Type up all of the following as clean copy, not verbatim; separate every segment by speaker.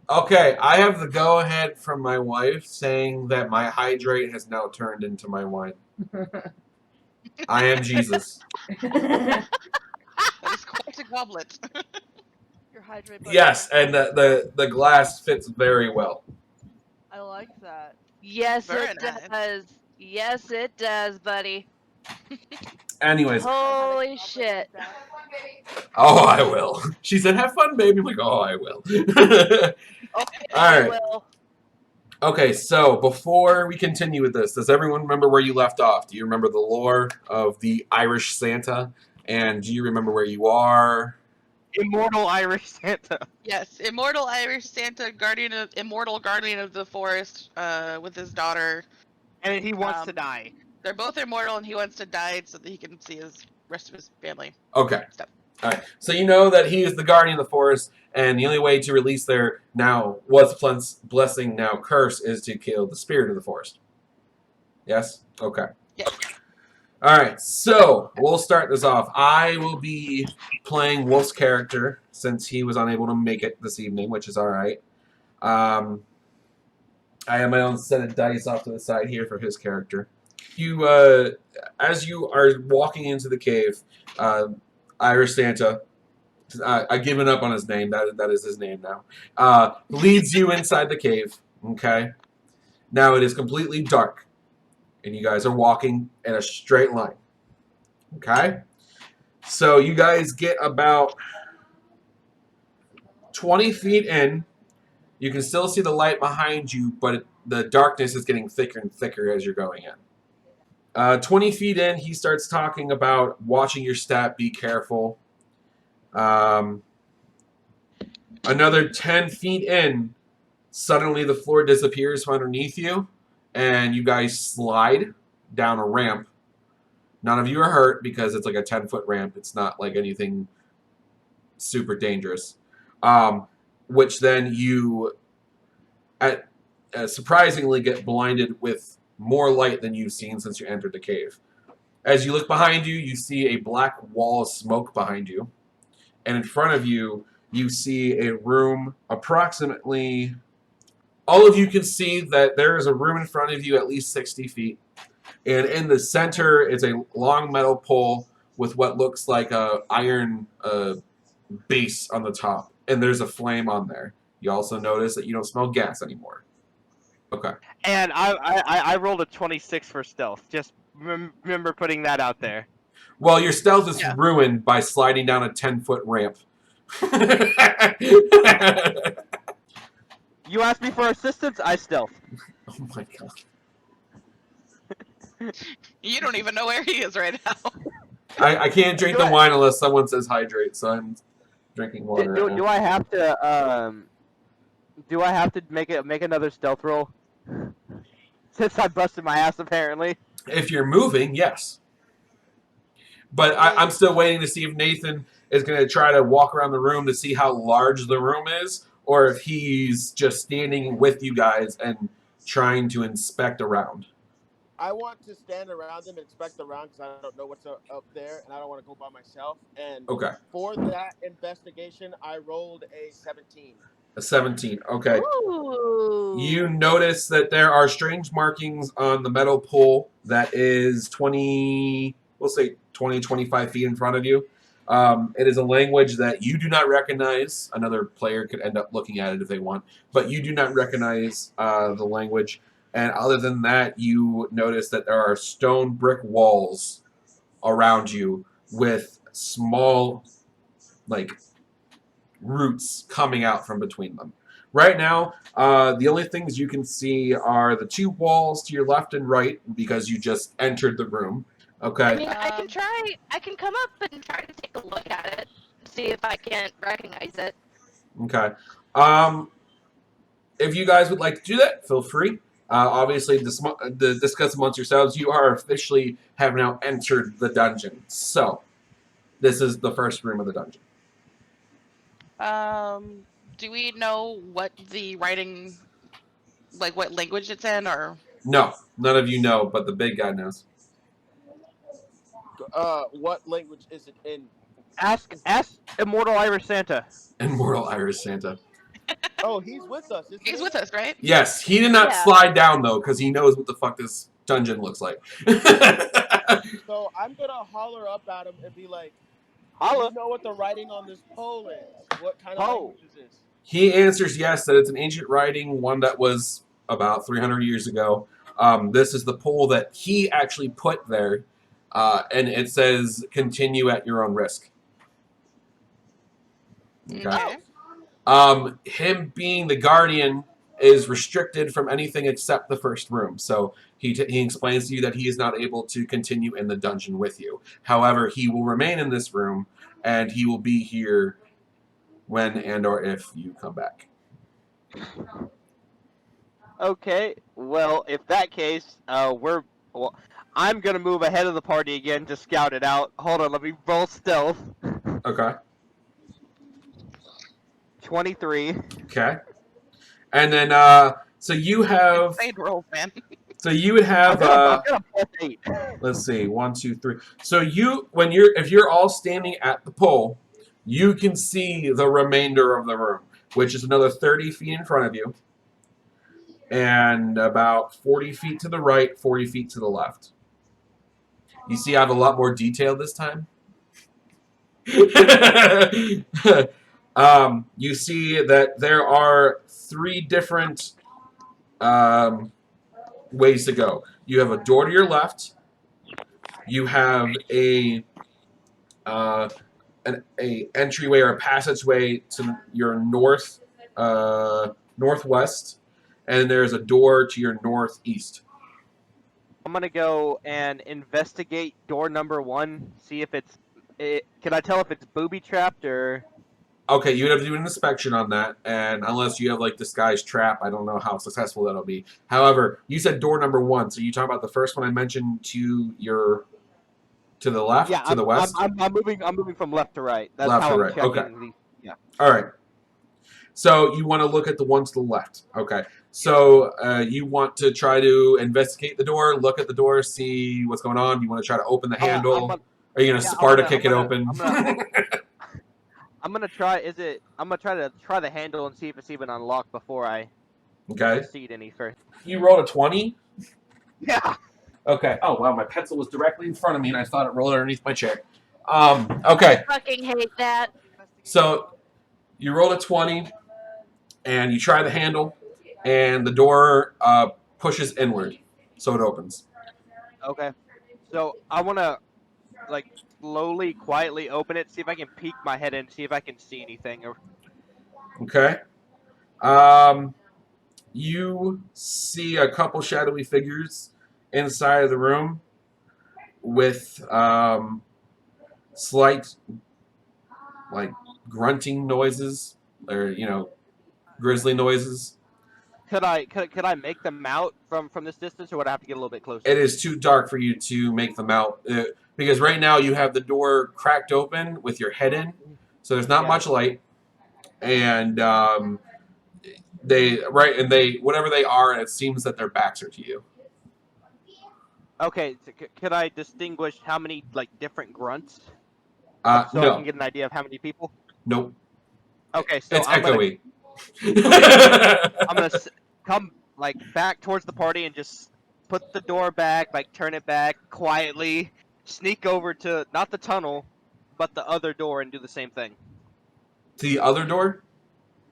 Speaker 1: Okay, I have the go-ahead from my wife saying that my hydrate has now turned into my wine. I am Jesus.
Speaker 2: Your
Speaker 3: That is quite a goblet.
Speaker 2: hydrate button
Speaker 1: Yes,
Speaker 2: turned
Speaker 1: and
Speaker 2: into
Speaker 1: the glass fits very well.
Speaker 2: I like that.
Speaker 4: Yes,
Speaker 3: Very
Speaker 4: it
Speaker 3: nice.
Speaker 4: does. Yes, it does, buddy.
Speaker 1: Anyways,
Speaker 2: I've had a
Speaker 4: Holy
Speaker 2: goblet
Speaker 4: shit.
Speaker 2: like that.
Speaker 1: oh, I will. She said, "Have fun, baby." I'm like, "Oh, I will."
Speaker 4: Okay,
Speaker 1: All
Speaker 4: I
Speaker 1: right.
Speaker 4: will.
Speaker 1: Okay, so before we continue with this, does everyone remember where you left off? Do you remember the lore of the Irish Santa? And do you remember where you are?
Speaker 5: Immortal Irish Santa.
Speaker 3: Yes, immortal Irish Santa, immortal guardian of the forest, with his daughter.
Speaker 5: And he wants to
Speaker 3: Um,
Speaker 5: die.
Speaker 3: They're both immortal, and he wants to die so that he can see his rest of his family
Speaker 1: Okay.
Speaker 3: stuff.
Speaker 1: All right. So you know that he is the guardian of the forest, and the only way to release their now was blessing, now curse, is to kill the spirit of the forest. Yes? Okay.
Speaker 3: Yes.
Speaker 1: All right. So we'll start this off. I will be playing Wolf's character since he was unable to make it this evening, which is all right. I have my own set of dice off to the side here for his character. As you are walking into the cave, Irish Santa, I've given up on his name. That is his name now. Leads you inside the cave. Okay. Now it is completely dark, and you guys are walking in a straight line. Okay. So you guys get about 20 feet in. You can still see the light behind you, but the darkness is getting thicker and thicker as you're going in. 20 feet in, he starts talking about watching your step, be careful. Another 10 feet in, suddenly the floor disappears from underneath you, and you guys slide down a ramp. None of you are hurt because it's like a 10-foot ramp. It's not like anything super dangerous. Which then you, surprisingly, get blinded with more light than you've seen since you entered the cave. As you look behind you, you see a black wall of smoke behind you. And in front of you, you see a room approximately... All of you can see that there is a room in front of you at least 60 feet. And in the center is a long metal pole with what looks like a iron base on the top. And there's a flame on there. You also notice that you don't smell gas anymore. Okay.
Speaker 5: And I rolled a 26 for stealth. Just remember putting that out there.
Speaker 1: Well, your stealth is
Speaker 3: Yeah.
Speaker 1: ruined by sliding down a 10-foot ramp.
Speaker 5: You asked me for assistance, I stealth.
Speaker 1: Oh my god.
Speaker 3: You don't even know where he is right now.
Speaker 1: I can't drink the wine unless someone says hydrate, so I'm drinking water. right now.
Speaker 5: Do I have to make another stealth roll? Since I busted my ass apparently.
Speaker 1: If you're moving, yes. But I'm still waiting to see if Nathan is going to try to walk around the room to see how large the room is, or if he's just standing with you guys and trying to inspect around.
Speaker 6: I want to stand around them and inspect around because I don't know what's up there, and I don't want to go by myself. And
Speaker 1: Okay.
Speaker 6: for that investigation, I rolled a 17.
Speaker 1: A 17. Okay.
Speaker 4: Ooh.
Speaker 1: You notice that there are strange markings on the metal pole that is 20, we'll say 20, 25 feet in front of you. It is a language that you do not recognize. Another player could end up looking at it if they want, but you do not recognize the language. And other than that, you notice that there are stone brick walls around you with small, like, roots coming out from between them. Right now, the only things you can see are the two walls to your left and right because you just entered the room. Okay.
Speaker 4: I mean, I can come up and try to take a look at it, see if I can't recognize it.
Speaker 1: Okay. If you guys would like to do that, feel free. Obviously, discuss amongst yourselves. You are officially have now entered the dungeon. So, this is the first room of the dungeon.
Speaker 3: Do we know what the writing, like what language it's in, or?
Speaker 1: No, none of you know, but the big guy knows.
Speaker 6: What language is it in?
Speaker 5: Ask Immortal Irish Santa.
Speaker 1: Immortal Irish Santa.
Speaker 6: Oh, he's with us. Isn't
Speaker 3: He's
Speaker 6: he?
Speaker 3: with us, right?
Speaker 1: Yes, he did not
Speaker 2: Yeah.
Speaker 1: slide down though, because he knows what the fuck this dungeon looks like.
Speaker 6: So I'm gonna holler up at him and be like, "Do
Speaker 5: Holla.
Speaker 6: you know what the writing on this pole is? What kind of
Speaker 5: Pole.
Speaker 6: language is this?"
Speaker 1: He answers yes, that it's an ancient writing, one that was about 300 years ago. This is the pole that he actually put there, and it says "continue at your own risk." Okay. Him being the guardian is restricted from anything except the first room. So he explains to you that he is not able to continue in the dungeon with you. However, he will remain in this room, and he will be here when and or if you come back.
Speaker 5: Okay, well, if that case, I'm gonna move ahead of the party again to scout it out. Hold on, let me roll stealth.
Speaker 1: Okay.
Speaker 5: 23.
Speaker 1: Okay. And then, so you have,
Speaker 3: Insane rolls, man.
Speaker 1: so you would have,
Speaker 5: I'm gonna plus 8.
Speaker 1: let's see, 1, 2, 3. So you, if you're all standing at the pole, you can see the remainder of the room, which is another 30 feet in front of you, and about 40 feet to the right, 40 feet to the left. You see, I have a lot more detail this time. You see that there are 3 different ways to go. You have a door to your left. You have an entryway or a passageway to your northwest, and there's a door to your northeast.
Speaker 5: I'm gonna go and investigate door number 1. See if can I tell if it's booby trapped or?
Speaker 1: Okay, you would have to do an inspection on that, and unless you have like disguised trap, I don't know how successful that'll be. However, you said door number 1, so you talking about the first one I mentioned to the left,
Speaker 5: Yeah,
Speaker 1: to the west.
Speaker 5: I'm moving from left to right. That's
Speaker 1: Left
Speaker 5: how
Speaker 1: to
Speaker 5: I'm
Speaker 1: right,
Speaker 5: checking.
Speaker 1: okay. All right. So you want to look at the one to the left. Okay. So you want to try to investigate the door, look at the door, see what's going on. Do you want to try to open the handle? Are you going to Sparta kick it open?
Speaker 5: I'm gonna try. I'm gonna try the handle and see if it's even unlocked before I
Speaker 1: Okay.
Speaker 5: proceed any further.
Speaker 1: You rolled a 20?
Speaker 5: Yeah.
Speaker 1: Okay. Oh, wow. My pencil was directly in front of me, and I thought it rolled underneath my chair. Okay.
Speaker 4: Fucking hate that.
Speaker 1: So you rolled a 20, and you try the handle, and the door pushes inward, so it opens.
Speaker 5: Okay. So I wanna like slowly, quietly open it. See if I can peek my head in. See if I can see anything.
Speaker 1: Okay. You see a couple shadowy figures inside of the room with slight, like, grunting noises, or, grisly noises.
Speaker 5: Could I make them out from this distance, or would I have to get a little bit closer?
Speaker 1: It is too dark for you to make them out, because right now you have the door cracked open with your head in, so there's not much light, and whatever they are, it seems that their backs are to you.
Speaker 5: Okay, so could I distinguish how many different grunts? So I
Speaker 1: No.
Speaker 5: can get an idea of how many people.
Speaker 1: Nope.
Speaker 5: Okay, so
Speaker 1: It's
Speaker 5: I'm
Speaker 1: echoey.
Speaker 5: gonna come back towards the party and just put the door back, turn it back quietly, sneak over to not the tunnel, but the other door and do the same thing.
Speaker 1: To the other door?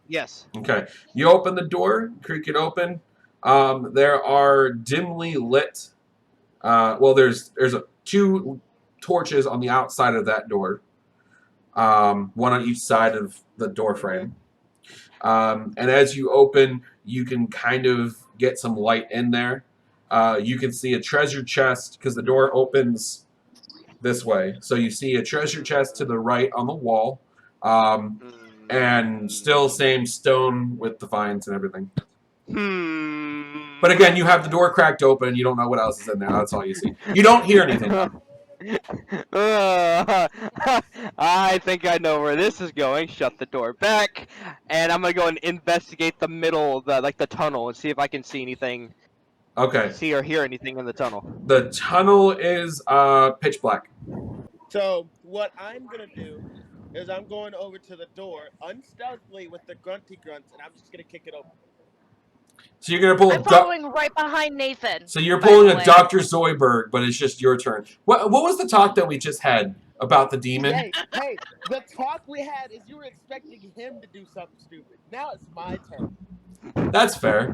Speaker 5: Yes.
Speaker 1: Okay. You open the door, creak it open. There are dimly lit. There's 2 torches on the outside of that door. One on each side of the door frame. And as you open, you can kind of get some light in there. You can see a treasure chest because the door opens this way. So you see a treasure chest to the right on the wall. And still same stone with the vines and everything. But again, you have the door cracked open. You don't know what else is in there. That's all you see. You don't hear anything.
Speaker 5: I think I know where this is going. Shut the door back, and I'm gonna go and investigate the middle, the tunnel, and see if I can see anything.
Speaker 1: Okay.
Speaker 5: See or hear anything in the tunnel.
Speaker 1: The tunnel is pitch black.
Speaker 6: So what I'm gonna do is I'm going over to the door unstealthily with the grunty grunts, and I'm just gonna kick it open.
Speaker 1: So you're gonna pull
Speaker 4: I'm following right behind Nathan.
Speaker 1: So you're
Speaker 4: by
Speaker 1: pulling
Speaker 4: the
Speaker 1: a
Speaker 4: way.
Speaker 1: Dr. Zoidberg, but it's just your turn. What was the talk that we just had about the demon?
Speaker 6: Hey, the talk we had is you were expecting him to do something stupid. Now it's my turn.
Speaker 1: That's fair.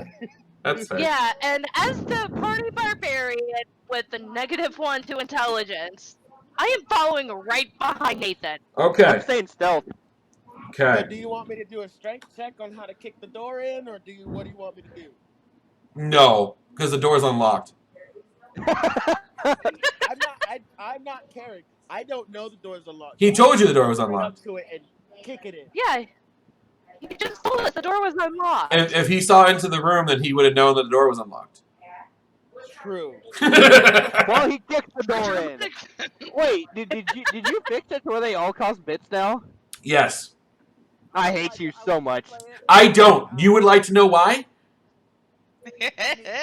Speaker 1: That's fair.
Speaker 4: Yeah, and as the party barbarian with the -1 to intelligence, I am following right behind Nathan.
Speaker 1: Okay.
Speaker 5: I'm staying stealth.
Speaker 6: So
Speaker 1: Okay.
Speaker 6: do you want me to do a strength check on how to kick the door in, or what do you want me to do?
Speaker 1: No, because the door's unlocked.
Speaker 6: I'm not caring. I don't know the door's unlocked.
Speaker 1: He told you the door was
Speaker 6: Run up
Speaker 1: unlocked.
Speaker 6: to it and kick it in.
Speaker 4: Yeah, you just told us the door was unlocked.
Speaker 1: And if he saw into the room, then he would have known that the door was unlocked.
Speaker 6: True.
Speaker 5: Well, he kicked the door in. Wait, did you fix it to where they all cost bits now?
Speaker 1: Yes.
Speaker 5: I hate you so much.
Speaker 1: I don't. You would like to know why?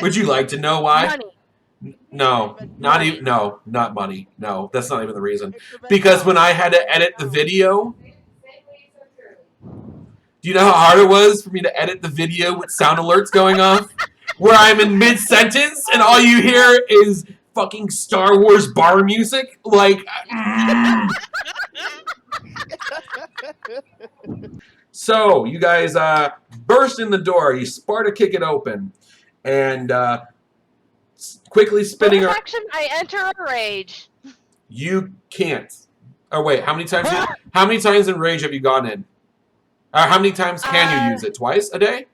Speaker 1: Would you like to know why?
Speaker 4: Money.
Speaker 1: No, not even. No, not money. No, that's not even the reason. Because when I had to edit the video, do you know how hard it was for me to edit the video with sound alerts going off? Where I'm in mid-sentence and all you hear is fucking Star Wars bar music? Like, So, you guys burst in the door. You Sparta kick it open. And quickly spinning
Speaker 4: Bonus
Speaker 1: around.
Speaker 4: action, I enter a rage.
Speaker 1: You can't. Oh, wait. How many times in rage have you gone in? How many times can you use it? Twice a day?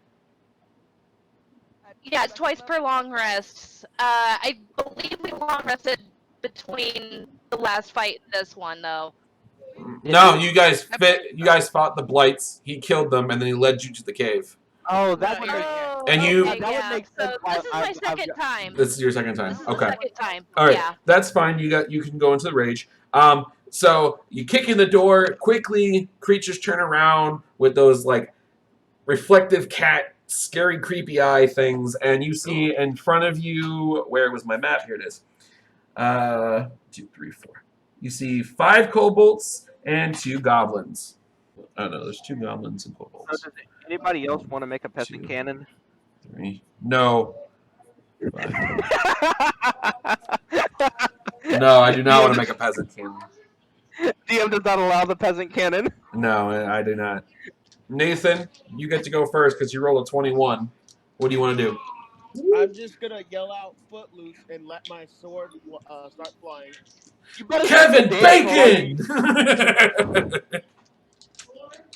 Speaker 4: Yeah, twice per long rest. I believe we long rested between the last fight and this one, though.
Speaker 1: No, you guys fought the blights. He killed them, and then he led you to the cave.
Speaker 5: Oh, that would make
Speaker 4: Oh,
Speaker 1: And you-
Speaker 4: okay,
Speaker 5: That would
Speaker 4: yeah.
Speaker 5: make
Speaker 4: So
Speaker 5: sense.
Speaker 4: this is my
Speaker 5: I've-
Speaker 4: second time.
Speaker 1: This is your second time.
Speaker 4: This is
Speaker 1: Okay.
Speaker 4: the second time.
Speaker 1: All right.
Speaker 4: Yeah.
Speaker 1: That's fine. You can go into the rage. So you kick in the door quickly. Creatures turn around with those like reflective cat, scary, creepy eye things, and you see in front of you. Where was my map? Here it is. 2, 3, 4. You see 5 kobolds and 2 goblins. Oh no, there's 2 goblins and
Speaker 5: So
Speaker 1: kobolds.
Speaker 5: does anybody else want to make a peasant
Speaker 1: 2,
Speaker 5: cannon?
Speaker 1: 3. No. 5. No, I do not want to make a peasant cannon.
Speaker 5: DM does not allow the peasant cannon.
Speaker 1: No, I do not. Nathan, you get to go first because you rolled a 21. What do you want to do?
Speaker 6: I'm just gonna yell out "Footloose" and let my sword start flying.
Speaker 5: You better
Speaker 1: Kevin
Speaker 5: stand for
Speaker 1: Bacon!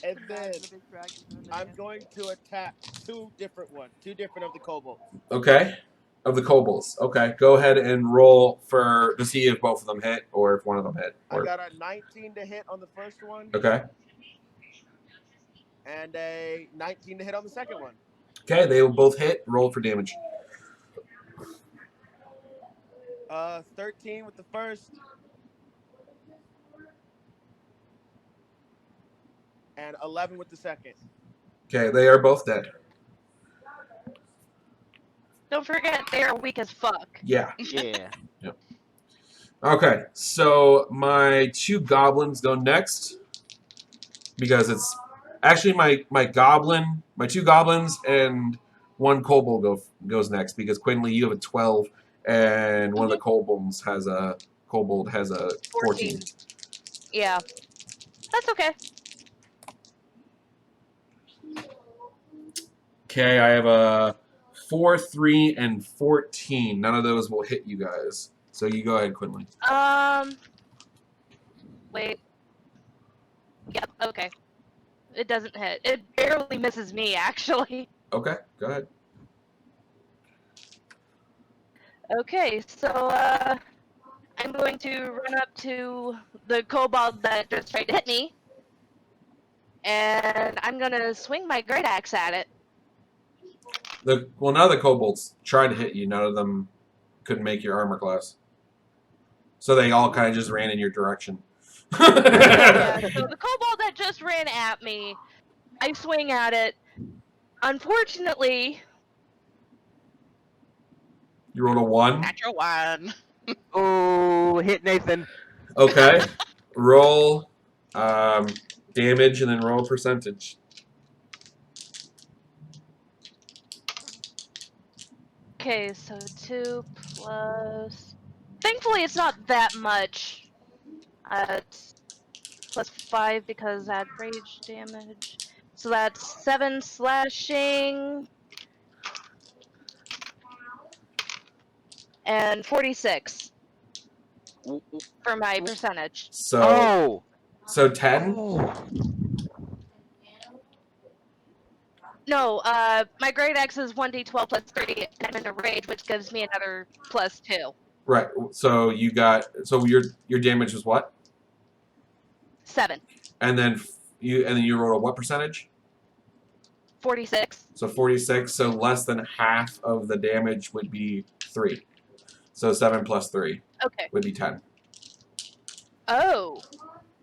Speaker 6: And then I'm going to attack two different of the kobolds.
Speaker 1: Okay. Of the kobolds. Okay. Go ahead and roll to see if both of them hit or if one of them hit.
Speaker 6: I got a 19 to hit on the first one,
Speaker 1: Okay.
Speaker 6: and a 19 to hit on the second one.
Speaker 1: Okay, they will both hit. Roll for damage.
Speaker 6: 13 with the first, and 11 with the second.
Speaker 1: Okay, they are both dead.
Speaker 4: Don't forget, they are weak as fuck.
Speaker 1: Yeah.
Speaker 5: Yeah.
Speaker 1: Okay, so my 2 goblins go next because it's actually my 2 goblins and 1 kobold goes next because Quinley, you have a 12 and one of the kobolds has a 14.
Speaker 4: Yeah. That's okay.
Speaker 1: Okay, I have a 4, 3, and 14. None of those will hit you guys. So you go ahead, Quinley.
Speaker 4: Wait. Yep, okay. It doesn't hit. It barely misses me, actually.
Speaker 1: Okay, go ahead.
Speaker 4: Okay, so, I'm going to run up to the kobold that just tried to hit me. And I'm gonna swing my great axe at it.
Speaker 1: None of the kobolds tried to hit you. None of them could make your armor class. So they all kind of just ran in your direction.
Speaker 4: Yeah, so the kobold that just ran at me, I swing at it. Unfortunately,
Speaker 1: You rolled a 1.
Speaker 3: Natural 1.
Speaker 5: Oh, hit Nathan.
Speaker 1: Okay. Roll Damage and then roll a percentage.
Speaker 4: Okay, so 2 plus. Thankfully, it's not that much. It's plus 5 because I had rage damage. So that's 7 slashing. And 46 for my percentage.
Speaker 1: So so 10.
Speaker 5: Oh.
Speaker 4: No, my great X is 1d12 plus 3, and I'm in a rage, which gives me another plus 2.
Speaker 1: Right. So you got your damage was what?
Speaker 4: 7.
Speaker 1: And then you rolled a what percentage?
Speaker 4: 46.
Speaker 1: So 46. So less than half of the damage would be 3. So 7 plus 3
Speaker 4: Okay.
Speaker 1: would be 10.
Speaker 4: Oh.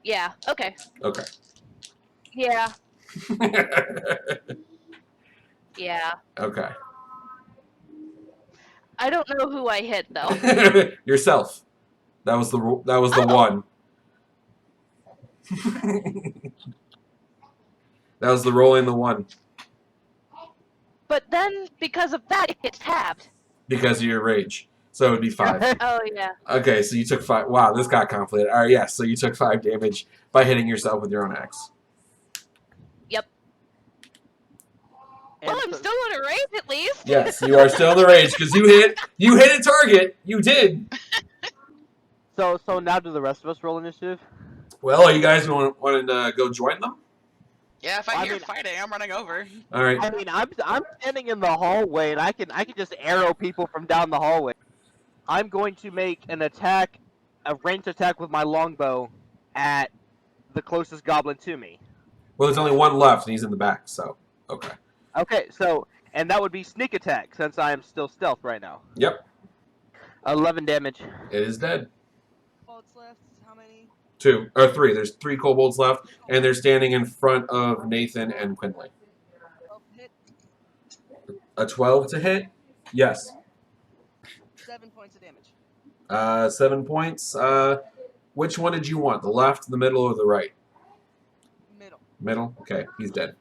Speaker 4: Yeah, okay.
Speaker 1: Okay.
Speaker 4: Yeah, yeah.
Speaker 1: Okay.
Speaker 4: I don't know who I hit, though.
Speaker 1: Yourself. That was the one. That was the rolling the one
Speaker 4: But then, because of that, it gets halved.
Speaker 1: because of your rage. So it would be 5.
Speaker 4: Oh, yeah.
Speaker 1: Okay, so you took 5. Wow, this got complicated. All right, yeah. So you took 5 damage by hitting yourself with your own axe.
Speaker 4: Well, I'm still in a rage, at least.
Speaker 1: Yes, you are still in the rage because you hit a target. You did.
Speaker 5: So now do the rest of us roll initiative?
Speaker 1: Well, are you guys want to go join them?
Speaker 3: Yeah, if I
Speaker 5: I
Speaker 3: hear
Speaker 5: mean-
Speaker 3: fighting, I'm running over.
Speaker 1: All right.
Speaker 5: I mean, I'm standing in the hallway, and I can just arrow people from down the hallway. I'm going to make an attack, a ranged attack with my longbow at the closest goblin to me.
Speaker 1: Well, there's only one left, and he's in the back. So okay.
Speaker 5: Okay, and that would be sneak attack since I am still stealth right now.
Speaker 1: Yep,
Speaker 5: 11 damage.
Speaker 1: it is dead.
Speaker 2: Bullets left. How many?
Speaker 1: 2 or 3. There's 3 kobolds left, and they're standing in front of Nathan and Quinley.
Speaker 2: 12 hit.
Speaker 1: A 12 to hit. Yes.
Speaker 2: 7 points of damage.
Speaker 1: 7 points. Which one did you want? The left, the middle, or the right?
Speaker 2: Middle.
Speaker 1: Middle. Okay, he's dead.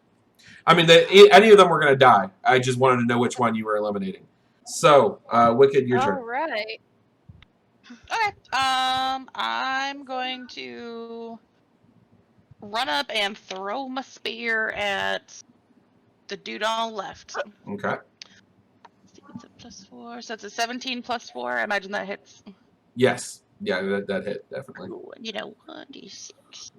Speaker 1: I mean, any of them were gonna die. I just wanted to know which one you were eliminating. So, Wicked, your turn.
Speaker 4: All right.
Speaker 3: Okay. I'm going to run up and throw my spear at the dude on the left.
Speaker 1: Okay.
Speaker 3: It's a +4, so it's a 17 plus 4. I imagine that hits.
Speaker 1: Yes. Yeah, that hit definitely.
Speaker 3: Cool. 1d6.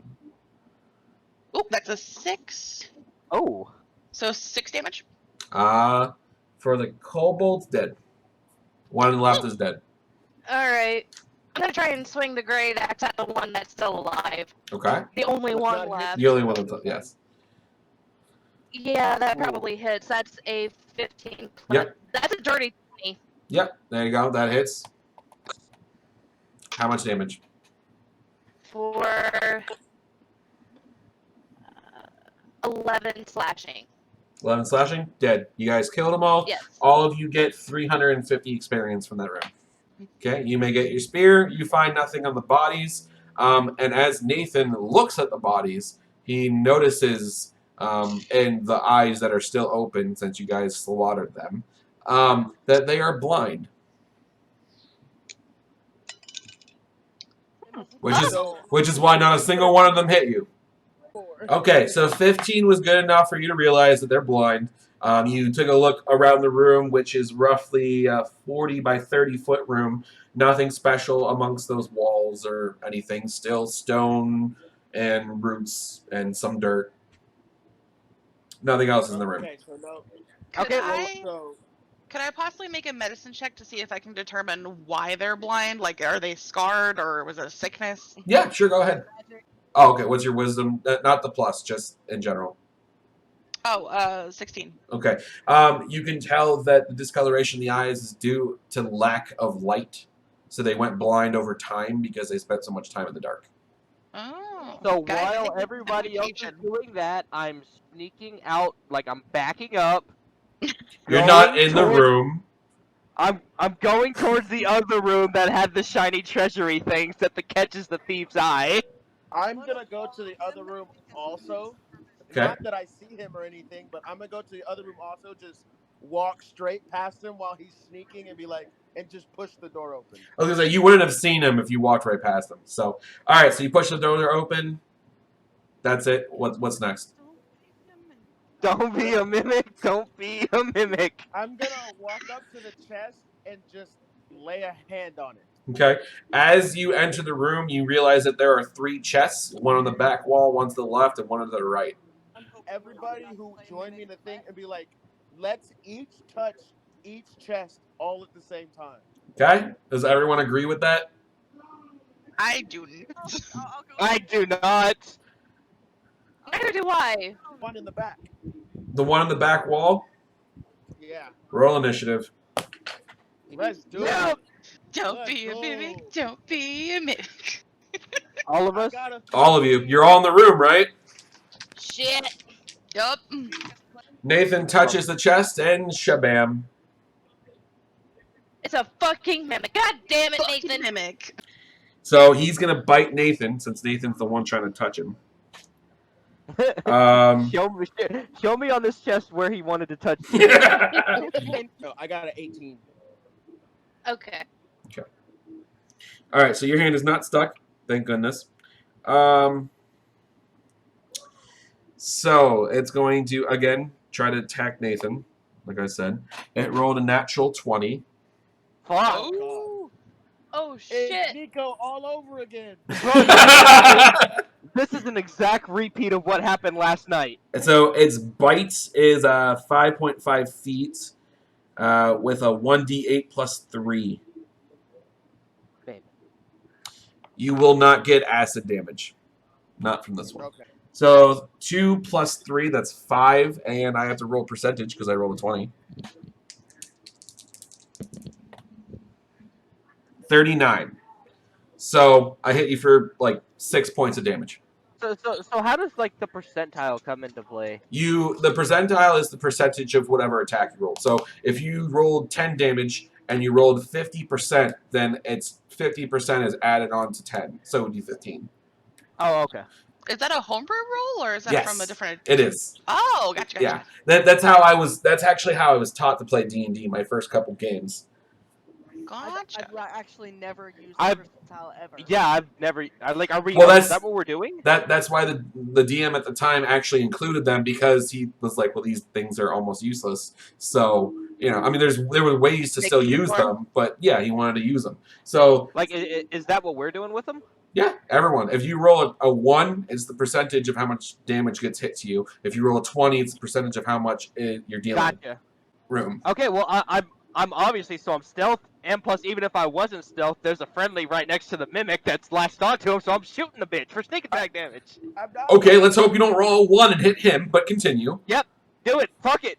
Speaker 3: Oh, that's a 6.
Speaker 5: Oh.
Speaker 3: So 6 damage.
Speaker 1: For the kobolds, dead. One left is dead.
Speaker 4: All right. I'm going to try and swing the great axe at the one that's still alive.
Speaker 1: Okay.
Speaker 4: The only
Speaker 6: That's
Speaker 4: one
Speaker 6: not
Speaker 4: left.
Speaker 1: The only one that's yes.
Speaker 4: Yeah, that
Speaker 5: Ooh.
Speaker 4: probably hits. That's a 15 plus.
Speaker 1: Yep.
Speaker 4: That's a dirty 20
Speaker 1: Yep. There you go. That hits. How much damage?
Speaker 4: for 11 slashing.
Speaker 1: 11 slashing. Dead. You guys killed them all.
Speaker 4: Yes.
Speaker 1: All of you get 350 experience from that room. Okay, you may get your spear. You find nothing on the bodies. And as Nathan looks at the bodies, he notices in the eyes that are still open, since you guys slaughtered them, that they are blind. Which is why not a single one of them hit you.
Speaker 2: 4.
Speaker 1: Okay, so 15 was good enough for you to realize that they're blind. You took a look around the room, which is roughly a 40 by 30 foot room. Nothing special amongst those walls or anything. Still stone and roots and some dirt. Nothing else in the room.
Speaker 6: Okay, so no.
Speaker 3: Could
Speaker 5: Okay,
Speaker 3: I,
Speaker 6: So
Speaker 3: could I possibly make a medicine check to see if I can determine why they're blind? Like, are they scarred or was it a sickness?
Speaker 1: Yeah, sure, go ahead. Oh, okay, what's your wisdom? Not the plus, just in general.
Speaker 3: Oh, 16.
Speaker 1: Okay. You can tell that the discoloration in the eyes is due to lack of light. So they went blind over time because they spent so much time in the dark.
Speaker 3: Oh.
Speaker 5: So
Speaker 3: guys, I
Speaker 5: while
Speaker 3: think we
Speaker 5: everybody else is
Speaker 3: mutation.
Speaker 5: doing that, I'm sneaking out, like I'm backing up.
Speaker 1: You're not
Speaker 5: going
Speaker 1: in the
Speaker 5: towards-
Speaker 1: room.
Speaker 5: I'm going towards the other room that had the shiny treasury things that catches the thief's eye.
Speaker 6: I'm gonna go to the other room also.
Speaker 1: Okay.
Speaker 6: Not that I see him or anything, but I'm gonna go to the other room also. Just walk straight past him while he's sneaking and be like, and just push the door open.
Speaker 1: I was gonna say you wouldn't have seen him if you walked right past him. So, all right. So you push the door open. That's it. What's next?
Speaker 5: Don't be a mimic. Don't be a mimic.
Speaker 6: I'm gonna walk up to the chest and just lay a hand on it.
Speaker 1: Okay. As you enter the room, you realize that there are 3 chests: one on the back wall, one to the left, and one to the right.
Speaker 6: Everybody who joined me in the thing and be like, let's each touch each chest all at the same time.
Speaker 1: Okay. Does everyone agree with that?
Speaker 3: I do not.
Speaker 2: I'll go.
Speaker 5: I do not.
Speaker 4: Neither do I.
Speaker 6: One in the back.
Speaker 1: The one on the back wall.
Speaker 6: Yeah.
Speaker 1: Roll initiative.
Speaker 6: Let's do
Speaker 5: Yeah.
Speaker 6: it.
Speaker 3: Don't
Speaker 6: Let's
Speaker 3: be a
Speaker 6: go.
Speaker 3: mimic. Don't be a mimic.
Speaker 5: All of
Speaker 6: I
Speaker 5: us.
Speaker 6: gotta
Speaker 1: All of you. You're all in the room, right?
Speaker 4: Shit.
Speaker 3: Yup.
Speaker 1: Nathan touches the chest and shabam.
Speaker 4: It's a fucking mimic. God damn it,
Speaker 3: Fucking
Speaker 4: Nathan.
Speaker 3: mimic.
Speaker 1: So he's gonna bite Nathan since Nathan's the one trying to touch him.
Speaker 5: Show me on this chest where he wanted to touch you.
Speaker 6: No, I got an 18.
Speaker 4: Okay.
Speaker 1: All right, so your hand is not stuck, thank goodness. So it's going to again try to attack Nathan. Like I said, it rolled a natural 20.
Speaker 5: Fuck.
Speaker 3: Oh.
Speaker 4: Oh
Speaker 6: It's
Speaker 4: shit.
Speaker 6: Nico all over again.
Speaker 5: This is an exact repeat of what happened last night.
Speaker 1: So its bite is 5.5 feet with a 1d8 plus 3.
Speaker 5: Babe.
Speaker 1: You will not get acid damage. Not from this one.
Speaker 6: Okay.
Speaker 1: So 2 plus 3, that's 5, and I have to roll percentage because I rolled a 20. 39. So I hit you for like 6 points of damage.
Speaker 5: So how does like the percentile come into play?
Speaker 1: The percentile is the percentage of whatever attack you rolled. So if you rolled 10 damage and you rolled 50%, then it's 50% is added on to 10. So it would be 15.
Speaker 5: Oh, okay.
Speaker 3: Is that a homebrew roll or is that
Speaker 1: Yes,
Speaker 3: from a different?
Speaker 1: it is.
Speaker 3: Oh, gotcha.
Speaker 1: Yeah, that's how I was. That's actually how I was taught to play D&D my first couple games.
Speaker 3: Gotcha.
Speaker 2: I've actually never used
Speaker 5: I've-
Speaker 2: percentile ever.
Speaker 5: Yeah, I've never. Are we?
Speaker 1: Well,
Speaker 5: Is that what we're doing?
Speaker 1: That's why the DM at the time actually included them, because he was like, well, these things are almost useless. So I mean, there were ways to
Speaker 3: Make
Speaker 1: still
Speaker 3: them
Speaker 1: use
Speaker 3: more.
Speaker 1: them, but yeah, he wanted to use them. So
Speaker 5: Like, is that what we're doing with them?
Speaker 1: yeah, everyone. If you roll a 1, it's the percentage of how much damage gets hit to you. If you roll a 20, it's the percentage of how much you're dealing.
Speaker 5: Gotcha.
Speaker 1: Room.
Speaker 5: Okay, well, I'm obviously, so I'm stealth, and plus, even if I wasn't stealth, there's a friendly right next to the mimic that's latched onto him, so I'm shooting the bitch for sneak attack damage.
Speaker 6: I'm not.
Speaker 1: Okay, let's hope you don't roll a 1 and hit him, but continue.
Speaker 5: Do it. Fuck it.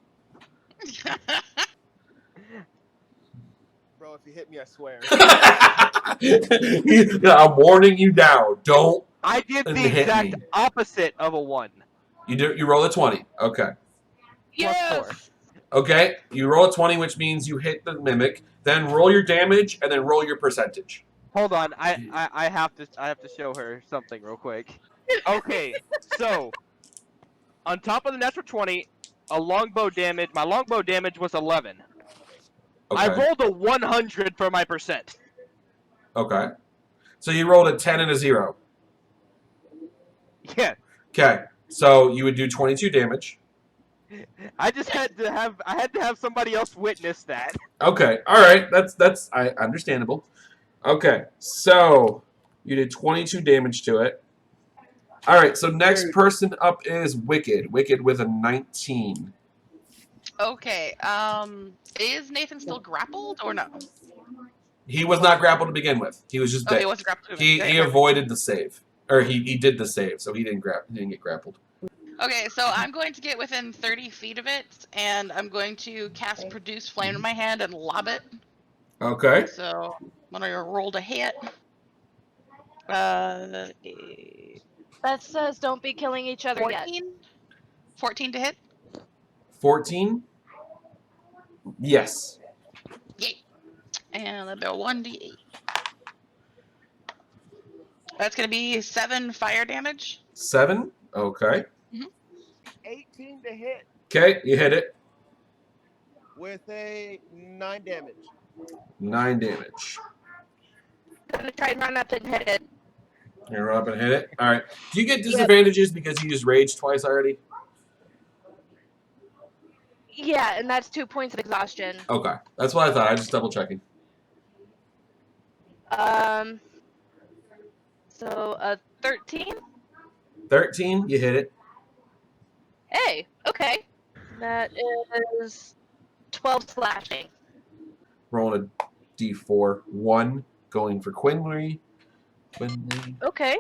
Speaker 6: Bro, if you hit me, I swear.
Speaker 1: I'm warning you now. Don't.
Speaker 5: I did
Speaker 1: And
Speaker 5: the
Speaker 1: hit
Speaker 5: exact
Speaker 1: me.
Speaker 5: opposite of a 1.
Speaker 1: You roll a 20. Okay.
Speaker 5: Plus 4.
Speaker 1: Okay, you roll a 20, which means you hit the mimic. Then roll your damage, and then roll your percentage.
Speaker 5: Hold on, I have to show her something real quick. Okay, so on top of the natural 20, my longbow damage was 11.
Speaker 1: Okay.
Speaker 5: I rolled a 100 for my percent.
Speaker 1: Okay. So you rolled a 10 and a 0.
Speaker 5: Yeah,
Speaker 1: Okay. So you would do 22 damage.
Speaker 5: I had to have somebody else witness that.
Speaker 1: Okay. All right. That's understandable. Okay. So you did 22 damage to it. All right. So next person up is Wicked. Wicked with a 19.
Speaker 3: Okay. Is Nathan still grappled or no?
Speaker 1: He was not grappled to begin with. He was just
Speaker 3: Oh,
Speaker 1: dead.
Speaker 3: he wasn't grappled.
Speaker 1: He avoided the save, or he did the save, so he didn't get grappled.
Speaker 3: Okay, so I'm going to get within 30 feet of it, and I'm going to cast Produce Flame in my hand and lob it.
Speaker 1: Okay.
Speaker 3: So I'm gonna roll to hit. That
Speaker 4: says don't be killing each other yet.
Speaker 3: 14 to hit.
Speaker 1: 14. Yes.
Speaker 3: Yay. And that'll be a 1d8. That's gonna be 7 fire damage.
Speaker 1: 7. Okay.
Speaker 6: 18 to hit
Speaker 1: Okay, you hit it.
Speaker 6: with a 9 damage.
Speaker 1: 9 damage.
Speaker 4: Gonna try and run up and hit it.
Speaker 1: You're up and hit it. All right. Do you get disadvantages because you just raged twice already?
Speaker 4: Yeah, and that's 2 points of exhaustion.
Speaker 1: Okay, that's what I thought. I just double checking.
Speaker 4: So a 13.
Speaker 1: 13. You hit it.
Speaker 4: Hey, okay. That is 12 slashing.
Speaker 1: Rolling a d4. 1 going for Quinley. Quinley.
Speaker 4: Okay.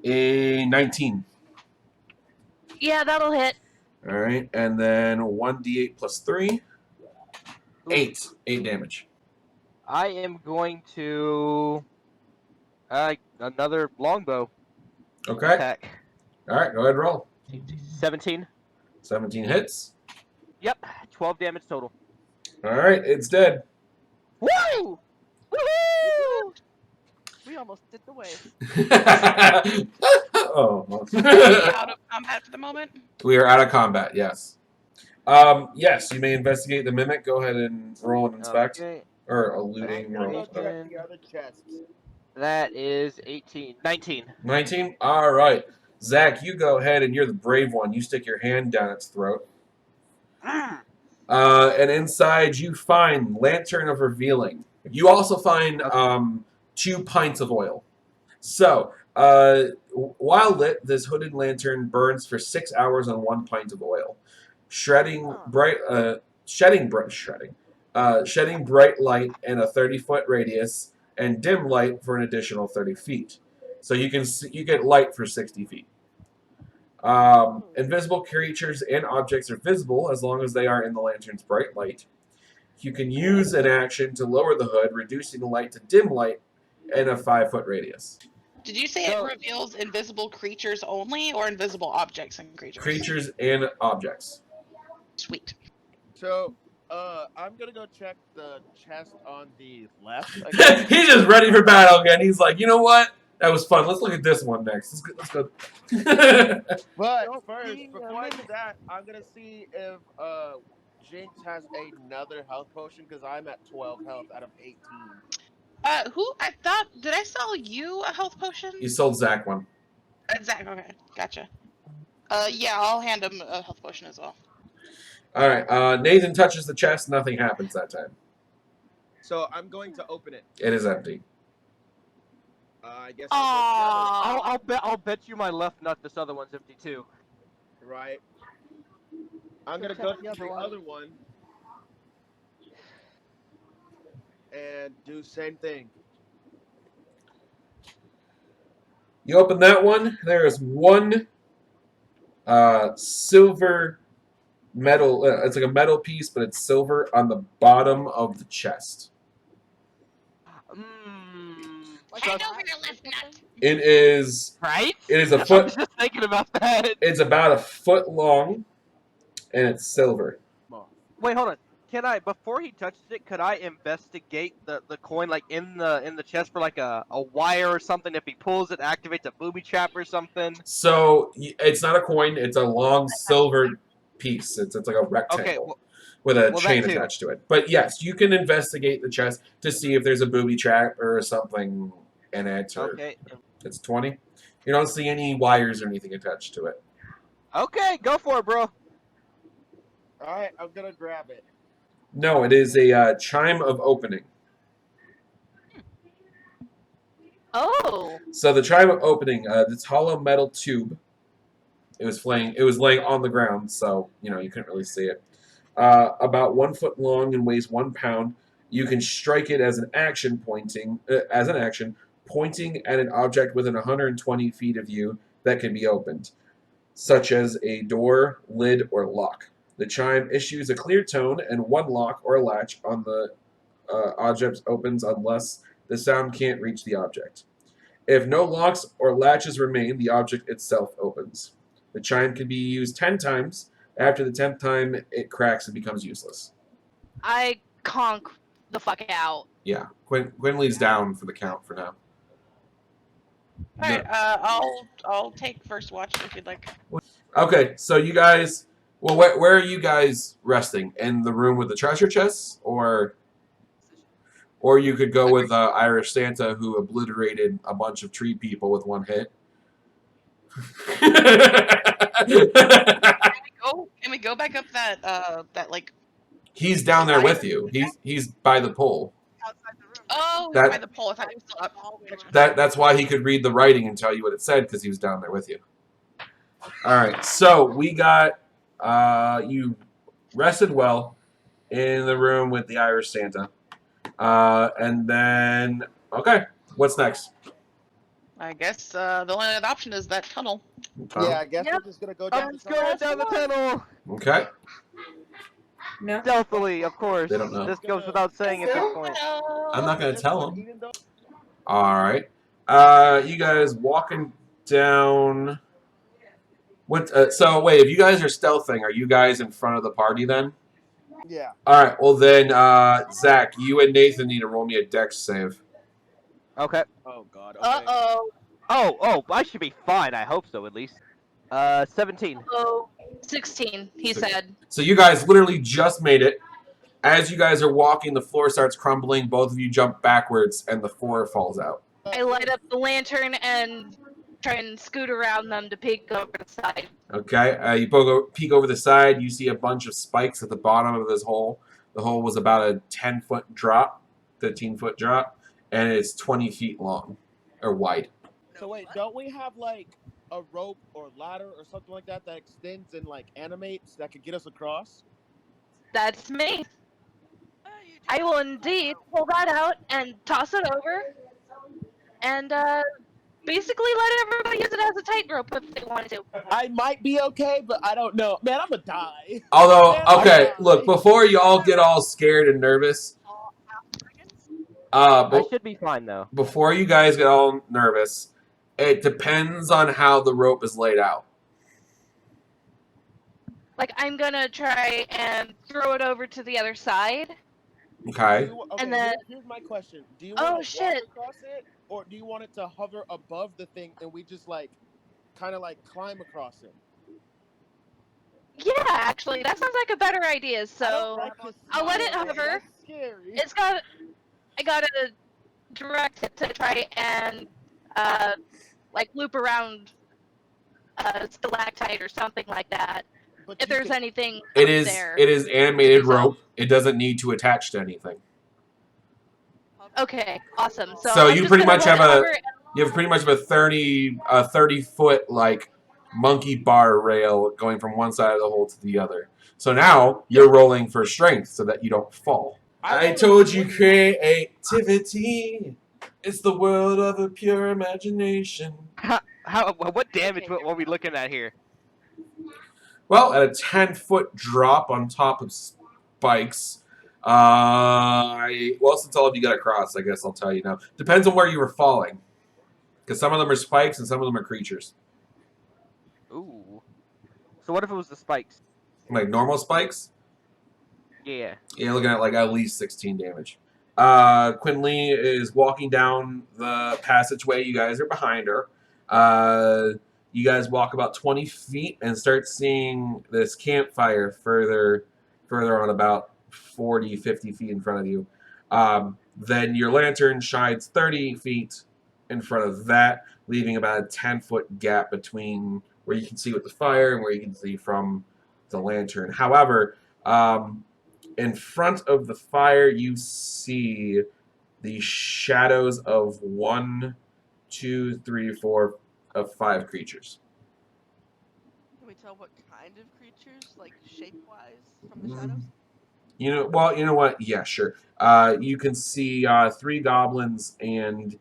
Speaker 1: A 19.
Speaker 4: Yeah, that'll hit.
Speaker 1: All right, and then 1d8 plus 3. 8. 8 damage.
Speaker 5: I am going to another longbow
Speaker 1: Okay.
Speaker 5: attack.
Speaker 1: All right, go ahead and roll.
Speaker 5: 17.
Speaker 1: 17 hits.
Speaker 5: Yep, 12 damage total.
Speaker 1: All right, it's dead.
Speaker 5: Woo! Woohoo!
Speaker 2: We almost did the wave.
Speaker 1: Oh.
Speaker 3: Out of combat for the moment.
Speaker 1: We are out of combat, yes. Yes, you may investigate the mimic. Go ahead and roll and inspect.
Speaker 5: Okay,
Speaker 1: Or a
Speaker 6: I'm
Speaker 1: looting
Speaker 6: gonna
Speaker 1: roll.
Speaker 6: go check the other chests.
Speaker 5: that is 18. 19.
Speaker 1: 19? All right. Zach, you go ahead and you're the brave one. You stick your hand down its throat. And inside you find Lantern of Revealing. You also find 2 pints of oil. So, while lit, this hooded lantern burns for 6 hours on 1 pint of oil, shedding bright light in a 30-foot radius and dim light for an additional 30 feet. So you get light for 60 feet. Invisible creatures and objects are visible as long as they are in the lantern's bright light. You can use an action to lower the hood, reducing the light to dim light in a 5-foot radius.
Speaker 3: Did you say it reveals invisible creatures only, or invisible objects and creatures?
Speaker 1: Creatures and objects.
Speaker 3: Sweet.
Speaker 6: So, I'm gonna go check the chest on the left.
Speaker 1: He's just ready for battle again. He's like, you know what? That was fun. Let's look at this one next. Let's go.
Speaker 6: But
Speaker 2: Don't
Speaker 6: first,
Speaker 2: be a
Speaker 6: before I do
Speaker 2: mimic.
Speaker 6: that, I'm gonna see if Jinx has another health potion because I'm at 12 health out of 18.
Speaker 3: Did I sell you a health potion?
Speaker 1: You sold Zach one.
Speaker 3: Zach, okay, gotcha. Yeah, I'll hand him a health potion as well.
Speaker 1: All right. Nathan touches the chest. Nothing happens that time.
Speaker 6: So I'm going to open it.
Speaker 1: It is empty.
Speaker 6: I guess.
Speaker 5: I'll bet you my left nut this other one's empty too.
Speaker 6: Right. I'm
Speaker 2: Go
Speaker 6: gonna
Speaker 2: check
Speaker 6: go
Speaker 2: the
Speaker 6: to
Speaker 2: other
Speaker 6: the
Speaker 2: one.
Speaker 6: other one and do same thing.
Speaker 1: You open that one. There is one silver metal. It's like a metal piece, but it's silver on the bottom of the chest.
Speaker 3: Hand over your left nut.
Speaker 1: It is.
Speaker 5: Right?
Speaker 1: It is a
Speaker 5: I was
Speaker 1: foot.
Speaker 5: just thinking about that.
Speaker 1: It's about a foot long, and it's silver.
Speaker 5: Wait, hold on. Can I, before he touches it, could I investigate the coin like in the chest for like a wire or something? If he pulls it, activates a booby trap or something.
Speaker 1: So it's not a coin. It's a long silver piece. It's like a rectangle.
Speaker 5: Okay, well,
Speaker 1: with a
Speaker 5: well,
Speaker 1: chain
Speaker 5: that too.
Speaker 1: attached to it. But yes, you can investigate the chest to see if there's a booby trap or something in it. Or
Speaker 5: okay.
Speaker 1: It's 20. You don't see any wires or anything attached to it.
Speaker 5: Okay, go for it, bro.
Speaker 6: All right, I'm gonna grab it.
Speaker 1: No, it is a chime of opening.
Speaker 4: Oh.
Speaker 1: So the chime of opening, this hollow metal tube. It was laying on the ground, so you couldn't really see it. About 1 foot long and weighs 1 pound. You can strike it as an action pointing at an object within 120 feet of you that can be opened, such as a door, lid, or lock. The chime issues a clear tone, and one lock or latch on the object opens unless the sound can't reach the object. If no locks or latches remain, the object itself opens. The chime can be used 10 times. After the 10th time, it cracks and becomes useless.
Speaker 4: I conk the fuck out.
Speaker 1: Yeah, Quinley's down for the count for now.
Speaker 3: All right. I'll take first watch if you'd like.
Speaker 1: Okay, so you guys, well, where are you guys resting? In the room with the treasure chests, or you could go with Irish Santa, who obliterated a bunch of tree people with one hit.
Speaker 3: Can we go back up that like?
Speaker 1: He's down there with you. He's by the pole.
Speaker 2: Outside the room.
Speaker 3: Oh,
Speaker 1: That-
Speaker 3: by the pole. I thought he was still up.
Speaker 1: That's why he could read the writing and tell you what it said, because he was down there with you. All right, so we got you rested well in the room with the Irish Santa, and then okay, what's next?
Speaker 3: I guess the only other option is that tunnel.
Speaker 6: Yeah, I guess
Speaker 4: Yep.
Speaker 6: we're just gonna go down.
Speaker 5: I'm
Speaker 6: the
Speaker 5: just going
Speaker 6: tunnel.
Speaker 5: down the tunnel
Speaker 1: Okay,
Speaker 7: No.
Speaker 5: stealthily, of course.
Speaker 1: They don't know.
Speaker 5: This goes without saying at this point.
Speaker 1: I'm not gonna
Speaker 6: This
Speaker 1: tell
Speaker 6: one,
Speaker 1: him.
Speaker 6: even though-
Speaker 1: All right, you guys walking down. What? So wait, if you guys are stealthing, are you guys in front of the party then?
Speaker 6: Yeah.
Speaker 1: All right. Well then, Zach, you and Nathan need to roll me a dex save.
Speaker 5: Okay.
Speaker 6: Oh God. Okay.
Speaker 4: Uh-oh.
Speaker 5: Oh, I should be fine. I hope so, at least. 17.
Speaker 4: Oh, 16, he said.
Speaker 1: So you guys literally just made it. As you guys are walking, the floor starts crumbling. Both of you jump backwards, and the floor falls out.
Speaker 4: I light up the lantern and try and scoot around them to peek over the side.
Speaker 1: Okay. You peek over the side. You see a bunch of spikes at the bottom of this hole. The hole was about a 10-foot drop, 15-foot drop, and it's 20 feet long or wide.
Speaker 6: So wait, don't we have like a rope or ladder or something like that that extends and like animates that could get us across?
Speaker 4: That's me.
Speaker 2: You do
Speaker 4: I will
Speaker 2: have-
Speaker 4: indeed pull that out and toss it over, and basically let everybody use it as a tightrope if they wanted to.
Speaker 6: I might be okay, but I don't know. Man, I'm gonna die.
Speaker 1: Although,
Speaker 6: Man,
Speaker 1: okay,
Speaker 6: I-
Speaker 1: look, before you all get all scared and nervous,
Speaker 2: Seconds?
Speaker 5: I should be fine, though.
Speaker 1: before you guys get all nervous, it depends on how the rope is laid out.
Speaker 4: Like, I'm gonna try and throw it over to the other side.
Speaker 1: Okay.
Speaker 6: Okay,
Speaker 4: And then-
Speaker 6: here's my question: do you
Speaker 4: Oh,
Speaker 6: want to
Speaker 4: shit.
Speaker 6: walk across it, or do you want it to hover above the thing and we just like, kind of like climb across it?
Speaker 4: Yeah, actually, that sounds like a better idea.
Speaker 6: I don't
Speaker 4: So
Speaker 6: like this
Speaker 4: I'll let it
Speaker 6: idea.
Speaker 4: hover.
Speaker 6: That's scary.
Speaker 4: I gotta direct it to try and like loop around a stalactite or something like that.
Speaker 6: But
Speaker 4: If
Speaker 6: you
Speaker 4: there's
Speaker 6: can-
Speaker 4: anything
Speaker 1: It
Speaker 4: up
Speaker 1: is
Speaker 4: there.
Speaker 1: it is animated
Speaker 4: So-
Speaker 1: rope. It doesn't need to attach to anything.
Speaker 4: Okay, awesome. So,
Speaker 1: So
Speaker 4: I'm
Speaker 1: you
Speaker 4: just
Speaker 1: pretty
Speaker 4: gonna
Speaker 1: much
Speaker 4: let
Speaker 1: have
Speaker 4: it
Speaker 1: a-
Speaker 4: hover and-
Speaker 1: You have pretty much a 30-foot like monkey bar rail going from one side of the hole to the other. So now you're rolling for strength so that you don't fall. I
Speaker 6: wanna-
Speaker 1: told you creativity. It's the world of a pure imagination.
Speaker 5: What damage were we looking at here?
Speaker 1: Well, at a 10-foot drop on top of spikes, well, since all of you got across, I guess I'll tell you now. Depends on where you were falling, because some of them are spikes and some of them are creatures.
Speaker 5: Ooh. So what if it was the spikes?
Speaker 1: Like normal spikes,
Speaker 5: Yeah.
Speaker 1: you're looking at like at least 16 damage. Quinley is walking down the passageway. You guys are behind her. You guys walk about 20 feet and start seeing this campfire further on, about 40, 50 feet in front of you. Then your lantern shines 30 feet in front of that, leaving about a 10-foot gap between where you can see with the fire and where you can see from the lantern. However, in front of the fire, you see the shadows of 1, 2, 3, 4 of 5 creatures.
Speaker 2: Can we tell what kind of creatures, like shape-wise, from the shadows?
Speaker 1: You know what? Yeah, sure. You can see 3 goblins and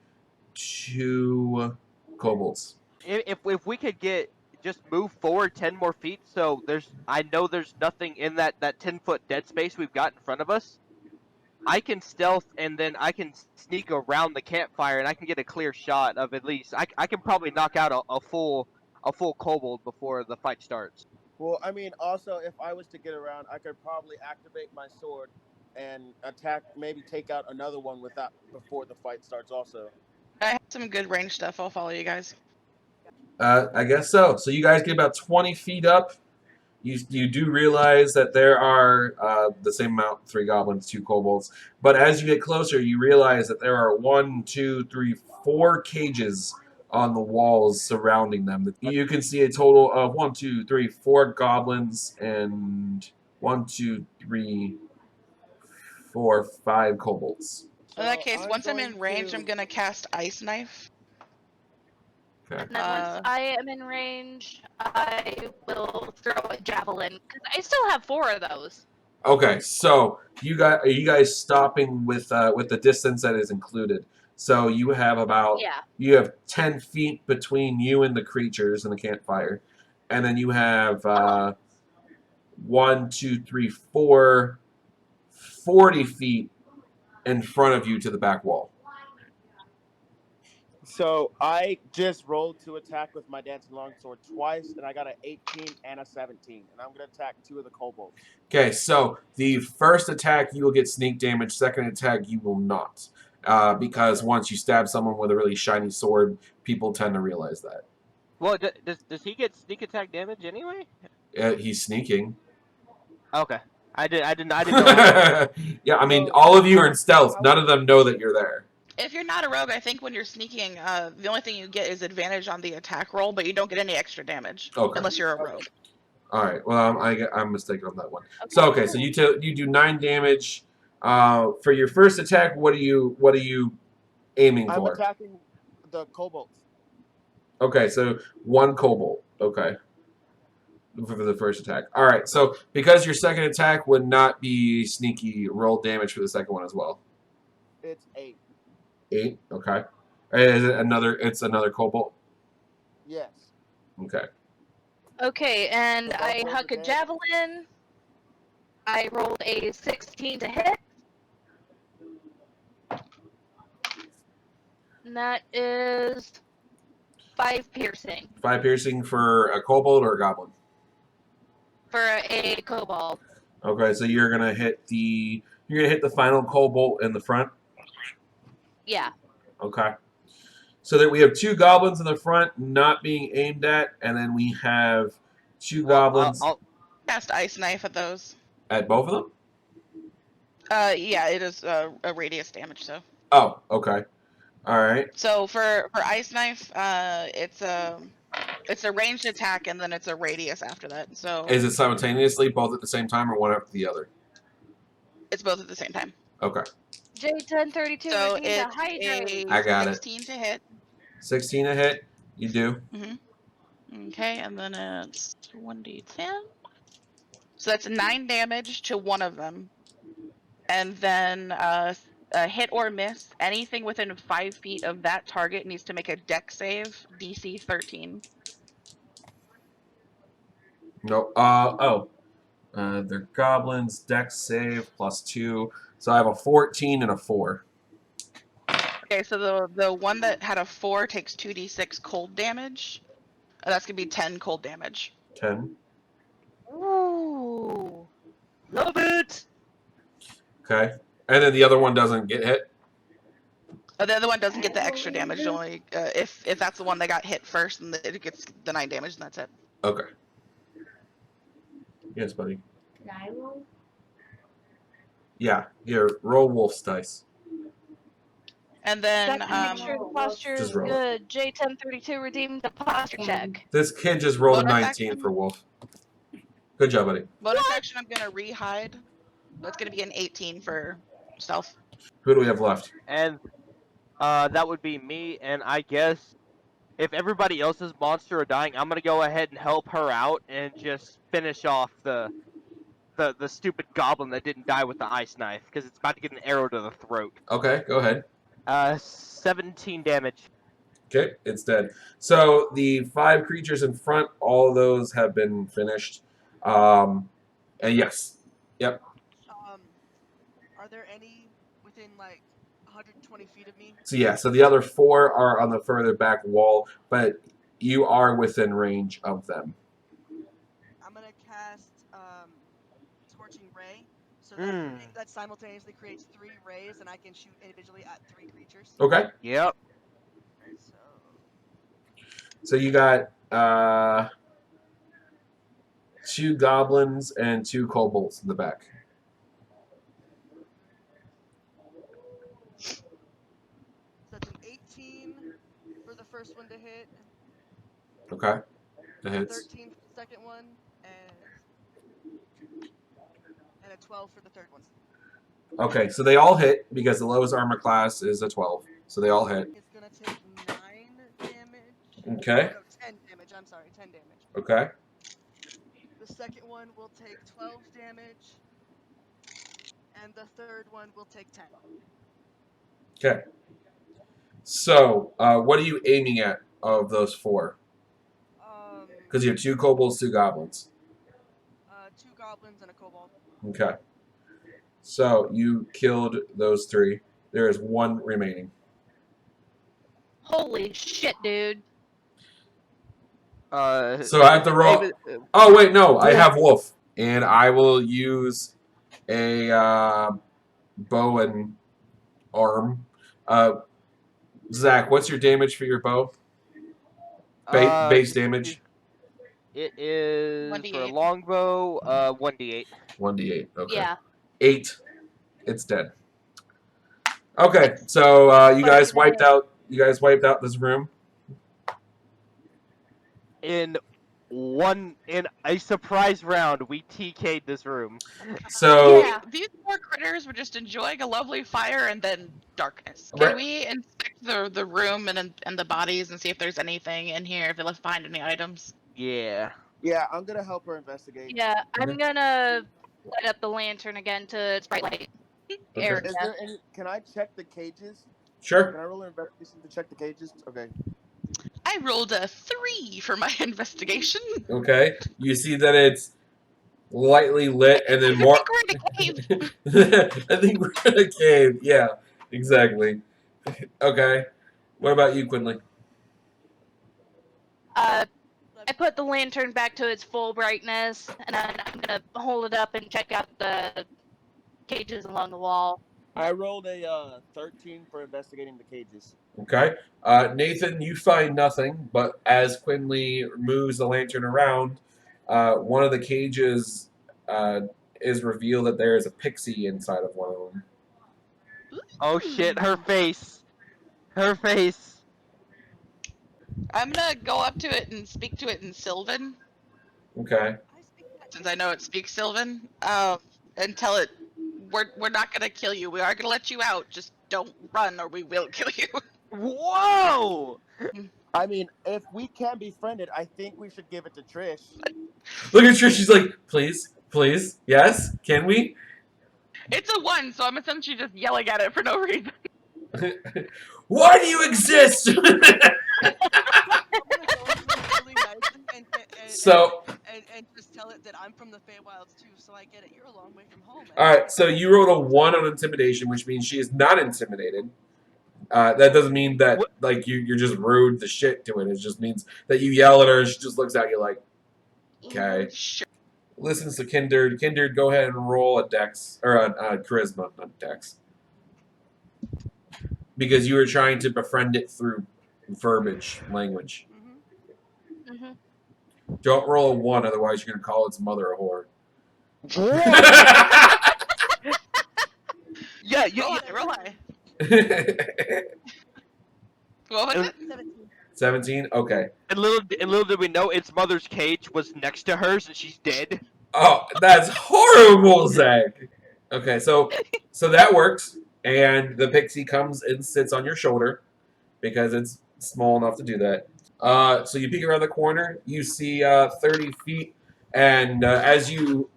Speaker 1: 2 kobolds.
Speaker 5: If we could just move forward 10 more feet, so I know there's nothing in that 10-foot dead space we've got in front of us. I can stealth and then I can sneak around the campfire and I can get a clear shot of at least I can probably knock out a full kobold before the fight starts.
Speaker 6: Well, I mean, also, if I was to get around, I could probably activate my sword and attack, maybe take out another one without before the fight starts. Also,
Speaker 3: I have some good range stuff. I'll follow you guys.
Speaker 1: I guess so. So you guys get about 20 feet up. You do realize that there are the same amount, 3 goblins, 2 kobolds. But as you get closer, you realize that there are 1, 2, 3, 4 cages on the walls surrounding them. You can see a total of 1, 2, 3, 4 goblins and 1, 2, 3, 4, 5 kobolds.
Speaker 3: In that case,
Speaker 6: I'm
Speaker 3: once I'm in
Speaker 6: going
Speaker 3: range,
Speaker 6: to-
Speaker 3: I'm gonna cast Ice Knife.
Speaker 1: Okay.
Speaker 4: And then once I am in range, I will throw a javelin because I still have 4 of those.
Speaker 1: Okay, so are you guys stopping with the distance that is included? So you have about
Speaker 4: Yeah.
Speaker 1: you have 10 feet between you and the creatures in the campfire, and then you have 1, 2, 3, 4, 40 feet in front of you to the back wall.
Speaker 6: So I just rolled to attack with my dancing longsword twice, and I got an 18 and a 17, and I'm gonna attack 2 of the kobolds.
Speaker 1: Okay, so the first attack you will get sneak damage. Second attack you will not, because once you stab someone with a really shiny sword, people tend to realize that.
Speaker 5: Well, does he get sneak attack damage anyway?
Speaker 1: He's sneaking.
Speaker 5: Okay, I didn't know.
Speaker 1: Yeah, I mean,
Speaker 6: So-
Speaker 1: all of you are in stealth. None of them know that you're there.
Speaker 3: If you're not a rogue, I think when you're sneaking, the only thing you get is advantage on the attack roll, but you don't get any extra damage
Speaker 1: Okay.
Speaker 3: unless you're a rogue.
Speaker 1: All right. Well, I'm mistaken on that one. So okay, so you do 9 damage. For your first attack, what are you aiming
Speaker 6: I'm
Speaker 1: for?
Speaker 6: attacking the kobolds.
Speaker 1: Okay, so 1 kobold. Okay. For the first attack. All right. So because your second attack would not be sneaky, roll damage for the second one as well.
Speaker 6: It's 8.
Speaker 1: 8. Okay. Is it another? It's another kobold.
Speaker 6: Yes.
Speaker 1: Okay.
Speaker 4: Okay, and
Speaker 6: So
Speaker 4: I
Speaker 6: roll the
Speaker 4: huck a
Speaker 6: damage.
Speaker 4: javelin. I rolled a 16 to hit. And that is 5 piercing
Speaker 1: 5 piercing for a kobold or a goblin.
Speaker 4: for a kobold.
Speaker 1: Okay, so you're gonna hit the final kobold in the front.
Speaker 4: Yeah.
Speaker 1: Okay. So that we have 2 goblins in the front not being aimed at, and then we have 2 goblins
Speaker 5: I'll
Speaker 3: Cast Ice Knife at those.
Speaker 1: at both of them.
Speaker 3: Yeah, it is a radius damage, so.
Speaker 1: Oh, okay. All right.
Speaker 3: So for Ice Knife, it's a ranged attack and then it's a radius after that. So
Speaker 1: Is it simultaneously, both at the same time, or one after the other?
Speaker 3: it's both at the same time.
Speaker 1: Okay.
Speaker 4: J1032
Speaker 3: So
Speaker 4: needs
Speaker 3: it's
Speaker 4: a hydrate.
Speaker 1: I got it.
Speaker 3: 16 to hit.
Speaker 1: 16 a hit. You do.
Speaker 3: Okay, and then it's 1d10. So that's 9 damage to one of them. And then a hit or miss, anything within 5 feet of that target needs to make a dex save, DC 13.
Speaker 1: No. They're goblins. Dex save +2. So I have a 14 and a 4.
Speaker 3: Okay, so the one that had a 4 takes 2d6 cold damage. That's gonna be 10 cold damage.
Speaker 1: 10.
Speaker 4: Ooh. Love it!
Speaker 1: Okay. And then the other one doesn't get hit.
Speaker 3: The other one doesn't get the extra damage. Only if that's the one that got hit first, and it gets the 9 damage, and that's it.
Speaker 1: Okay. Yes, buddy.
Speaker 7: Can I roll?
Speaker 1: Yeah. Here, roll wolf's dice.
Speaker 3: And then
Speaker 4: Check to make sure the posture
Speaker 1: Just
Speaker 4: is
Speaker 1: roll.
Speaker 4: good. J1032 redeemed the posture check.
Speaker 1: This kid just rolled a
Speaker 3: Bonus
Speaker 1: 19
Speaker 3: action.
Speaker 1: for wolf. Good job, buddy.
Speaker 3: bonus action, I'm gonna re-hide. That's gonna be an 18 for stealth.
Speaker 1: Who do we have left?
Speaker 5: And that would be me, and I guess if everybody else's monster are dying, I'm gonna go ahead and help her out and just finish off the stupid goblin that didn't die with the ice knife, because it's about to get an arrow to the throat.
Speaker 1: Okay, go ahead.
Speaker 5: 17 damage.
Speaker 1: Okay, it's dead. So the 5 creatures in front, all of those have been finished. And yes. Yep.
Speaker 2: Are there any within like 120 feet of me?
Speaker 1: So yeah, so the other 4 are on the further back wall, but you are within range of them.
Speaker 2: I'm gonna cast Scorching Ray So that simultaneously creates 3 rays, and I can shoot individually at 3 creatures.
Speaker 1: Okay.
Speaker 5: Yep.
Speaker 2: Alright, so
Speaker 1: So you got 2 goblins and 2 kobolds in the back.
Speaker 2: that's an 18 for the first one to hit,
Speaker 1: Okay. That hits.
Speaker 2: 13 for the second one, and a 12 for the third one.
Speaker 1: Okay, so they all hit because the lowest armor class is a 12. So they all hit.
Speaker 2: It's gonna take 9 damage.
Speaker 1: Okay.
Speaker 2: No, 10 damage. I'm sorry, 10 damage.
Speaker 1: Okay.
Speaker 2: The second one will take 12 damage, and the third one will take 10.
Speaker 1: Okay. So, what are you aiming at of those 4? Because you have 2 kobolds, 2 goblins.
Speaker 2: 2 goblins and a kobold.
Speaker 1: Okay. So you killed those 3. There is 1 remaining.
Speaker 4: Holy shit, dude.
Speaker 1: So I have to roll.
Speaker 5: David,
Speaker 1: Oh wait, no, I have wolf, and I will use a bow and arm. Zach, what's your damage for your bow? Base damage.
Speaker 5: It is for a
Speaker 3: 1d8.
Speaker 5: longbow, 1d8.
Speaker 1: 1d8. Okay.
Speaker 4: Yeah.
Speaker 1: 8. It's dead. Okay, so you guys wiped out. You guys wiped out this room.
Speaker 5: In a surprise round, we TK'd this room.
Speaker 1: So
Speaker 4: Yeah.
Speaker 3: These 4 critters were just enjoying a lovely fire and then darkness.
Speaker 1: Right.
Speaker 3: Can we inspect the room and the bodies and see if there's anything in here, if they left behind any items?
Speaker 5: Yeah.
Speaker 6: Yeah, I'm gonna help her investigate.
Speaker 4: Yeah, I'm gonna light up the lantern again to its bright light area.
Speaker 6: Is there any? Can I check the cages?
Speaker 1: sure.
Speaker 6: Can I roll an investigation to check the cages? Okay.
Speaker 3: I rolled a 3 for my investigation.
Speaker 1: Okay. You see that it's lightly lit, and then
Speaker 3: I
Speaker 1: more.
Speaker 3: think we're in a cave.
Speaker 1: I think we're in a cave. Yeah, exactly. Okay. What about you, Quinley?
Speaker 4: I put the lantern back to its full brightness, and then I'm gonna hold it up and check out the cages along the wall.
Speaker 6: I rolled a 13 for investigating the cages.
Speaker 1: Okay. Nathan, you find nothing, but as Quinley moves the lantern around, one of the cages is revealed that there is a pixie inside of one of them.
Speaker 5: Oh shit, her face. Her face.
Speaker 3: I'm gonna go up to it and speak to it in Sylvan,
Speaker 1: Okay.
Speaker 2: I speak that
Speaker 3: since I know it speaks Sylvan, and tell it we're not gonna kill you. We are gonna let you out. Just don't run, or we will kill you.
Speaker 5: Whoa!
Speaker 6: I mean, if we can be friended, I think we should give it to Trish.
Speaker 1: Look at Trish. She's like, please, please, yes, can we?
Speaker 3: It's a 1, so I'm essentially just yelling at it for no reason.
Speaker 1: Why do you exist?
Speaker 2: I'm gonna go into it really nicely
Speaker 1: So,
Speaker 2: and just tell it that I'm from the Feywilds too, so I get it. You're a long way from home.
Speaker 1: all right. So you rolled a 1 on intimidation, which means she is not intimidated. That doesn't mean that like you're just rude the shit to it. It just means that you yell at her and she just looks at you like, okay.
Speaker 3: Sure.
Speaker 1: Listens to Kindred. Kindred, go ahead and roll a dex or a charisma, not dex, because you were trying to befriend it through verbiage, language.
Speaker 2: Mm-hmm.
Speaker 1: Don't roll a 1, otherwise you're gonna call its mother a whore.
Speaker 5: Yeah, you,
Speaker 3: Roll high. What was it?
Speaker 2: 17.
Speaker 1: 17. Okay.
Speaker 5: and little did we know its mother's cage was next to hers and she's dead.
Speaker 1: Oh, that's horrible, Zach. Okay, so that works, and the pixie comes and sits on your shoulder because it's small enough to do that. So you peek around the corner, you see 30 feet, and as you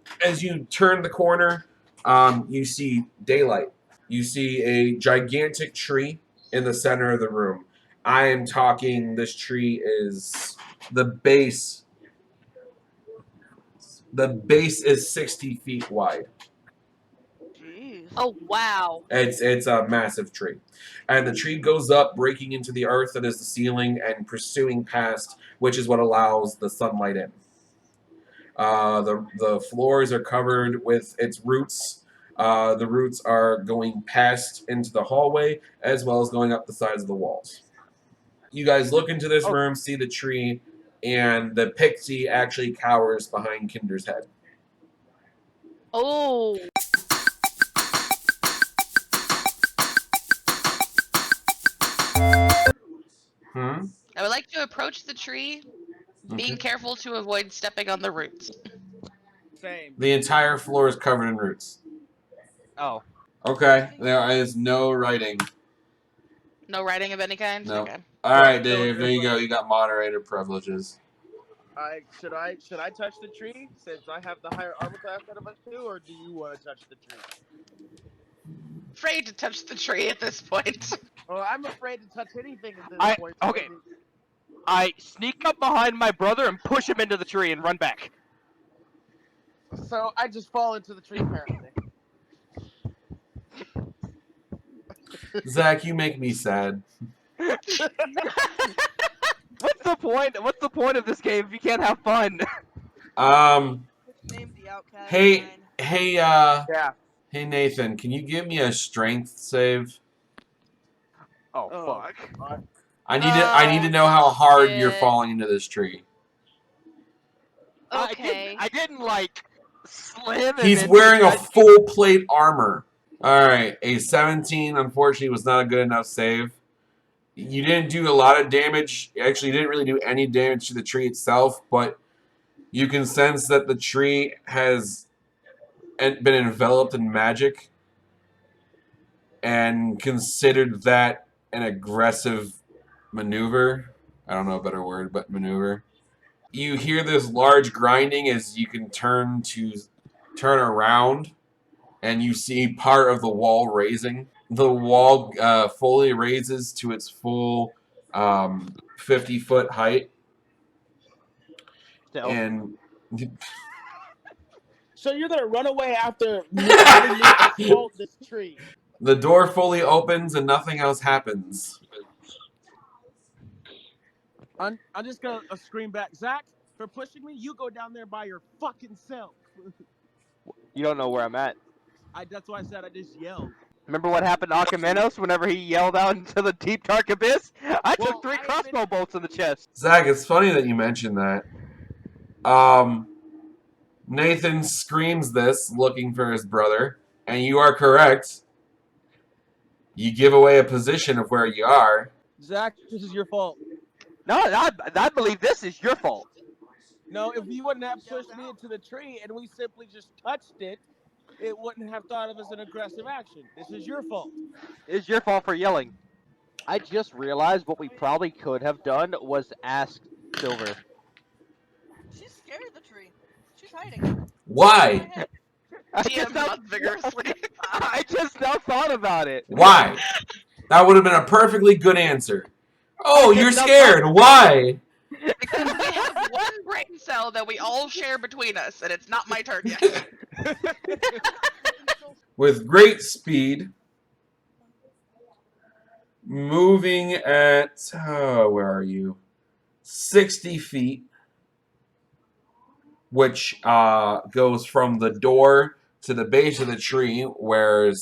Speaker 1: turn the corner, you see daylight. You see a gigantic tree in the center of the room. I am talking. This tree is the base. The base is 60 feet wide.
Speaker 2: Jeez.
Speaker 4: Oh wow.
Speaker 1: It's a massive tree. And the tree goes up, breaking into the earth that is the ceiling and pursuing past, which is what allows the sunlight in. The floors are covered with its roots. The roots are going past into the hallway as well as going up the sides of the walls. You guys look into this room, see the tree, and the pixie actually cowers behind Kinder's head.
Speaker 4: Oh.
Speaker 1: Hmm?
Speaker 3: I would like to approach the tree, being careful to avoid stepping on the roots.
Speaker 6: Same.
Speaker 1: The entire floor is covered in roots.
Speaker 5: Oh.
Speaker 1: Okay, there is no writing.
Speaker 3: No writing of any kind?
Speaker 1: No.
Speaker 3: Okay.
Speaker 1: All right, Dave, there you go. You got moderator privileges.
Speaker 6: Should I touch the tree since I have the higher armor class out of us two, or do you want to touch the tree?
Speaker 3: Afraid to touch the tree at this point.
Speaker 6: Oh, I'm afraid to touch anything at this point.
Speaker 5: Okay. I sneak up behind my brother and push him into the tree and run back.
Speaker 6: So I just fall into the tree apparently.
Speaker 1: Zach, you make me sad.
Speaker 5: What's the point? What's the point of this game if you can't have fun?
Speaker 2: Name the outcast.
Speaker 1: Hey,
Speaker 2: Fine.
Speaker 1: hey,
Speaker 5: Yeah.
Speaker 1: hey, Nathan, can you give me a strength save?
Speaker 5: Oh,
Speaker 6: Oh.
Speaker 5: fuck.
Speaker 1: I need to know how hard you're
Speaker 4: shit.
Speaker 1: falling into this tree.
Speaker 4: Okay.
Speaker 5: I didn't like slam him.
Speaker 1: He's
Speaker 5: into
Speaker 1: wearing
Speaker 5: the
Speaker 1: a full plate armor. All right, a 17 unfortunately was not a good enough save. You didn't do a lot of damage. Actually, you didn't really do any damage to the tree itself, but you can sense that the tree has been enveloped in magic and considered that an aggressive maneuver. I don't know a better word, but maneuver. You hear this large grinding as you can turn around, and you see part of the wall raising. The wall fully raises to its full 50-foot height,
Speaker 5: Still.
Speaker 1: and
Speaker 6: So you're gonna run away after having me assault this tree?
Speaker 1: the door fully opens and nothing else happens.
Speaker 6: I'm just gonna scream back, Zach, for pushing me. You go down there by your fucking self.
Speaker 5: You don't know where I'm at.
Speaker 6: That's why I said I just yelled.
Speaker 5: Remember what happened to Akamenos whenever he yelled out into the deep dark abyss? I
Speaker 6: Well,
Speaker 5: took 3
Speaker 6: I have
Speaker 5: crossbow bolts in the chest.
Speaker 1: Zach, it's funny that you mentioned that. Nathan screams this, looking for his brother, and you are correct. You give away a position of where you are.
Speaker 6: Zach, this is your fault.
Speaker 5: No, I believe this is your fault.
Speaker 6: No, if you wouldn't have pushed me into the tree and we simply just touched it, it wouldn't have thought of as an aggressive action. This is your fault.
Speaker 5: It's your fault for yelling. I just realized what we probably could have done was ask Silver.
Speaker 2: She's scared of the tree. She's hiding.
Speaker 1: Why?
Speaker 5: I
Speaker 3: DM
Speaker 5: just, now,
Speaker 3: not vigorously.
Speaker 5: I just now thought about it.
Speaker 1: Why? That would have been a perfectly good answer. Oh, you're
Speaker 5: No,
Speaker 1: scared. Why?
Speaker 3: Because we have one brain cell that we all share between us, and it's not my turn yet.
Speaker 1: With great speed, moving at, where are you? 60 feet, which goes from the door to the base of the tree where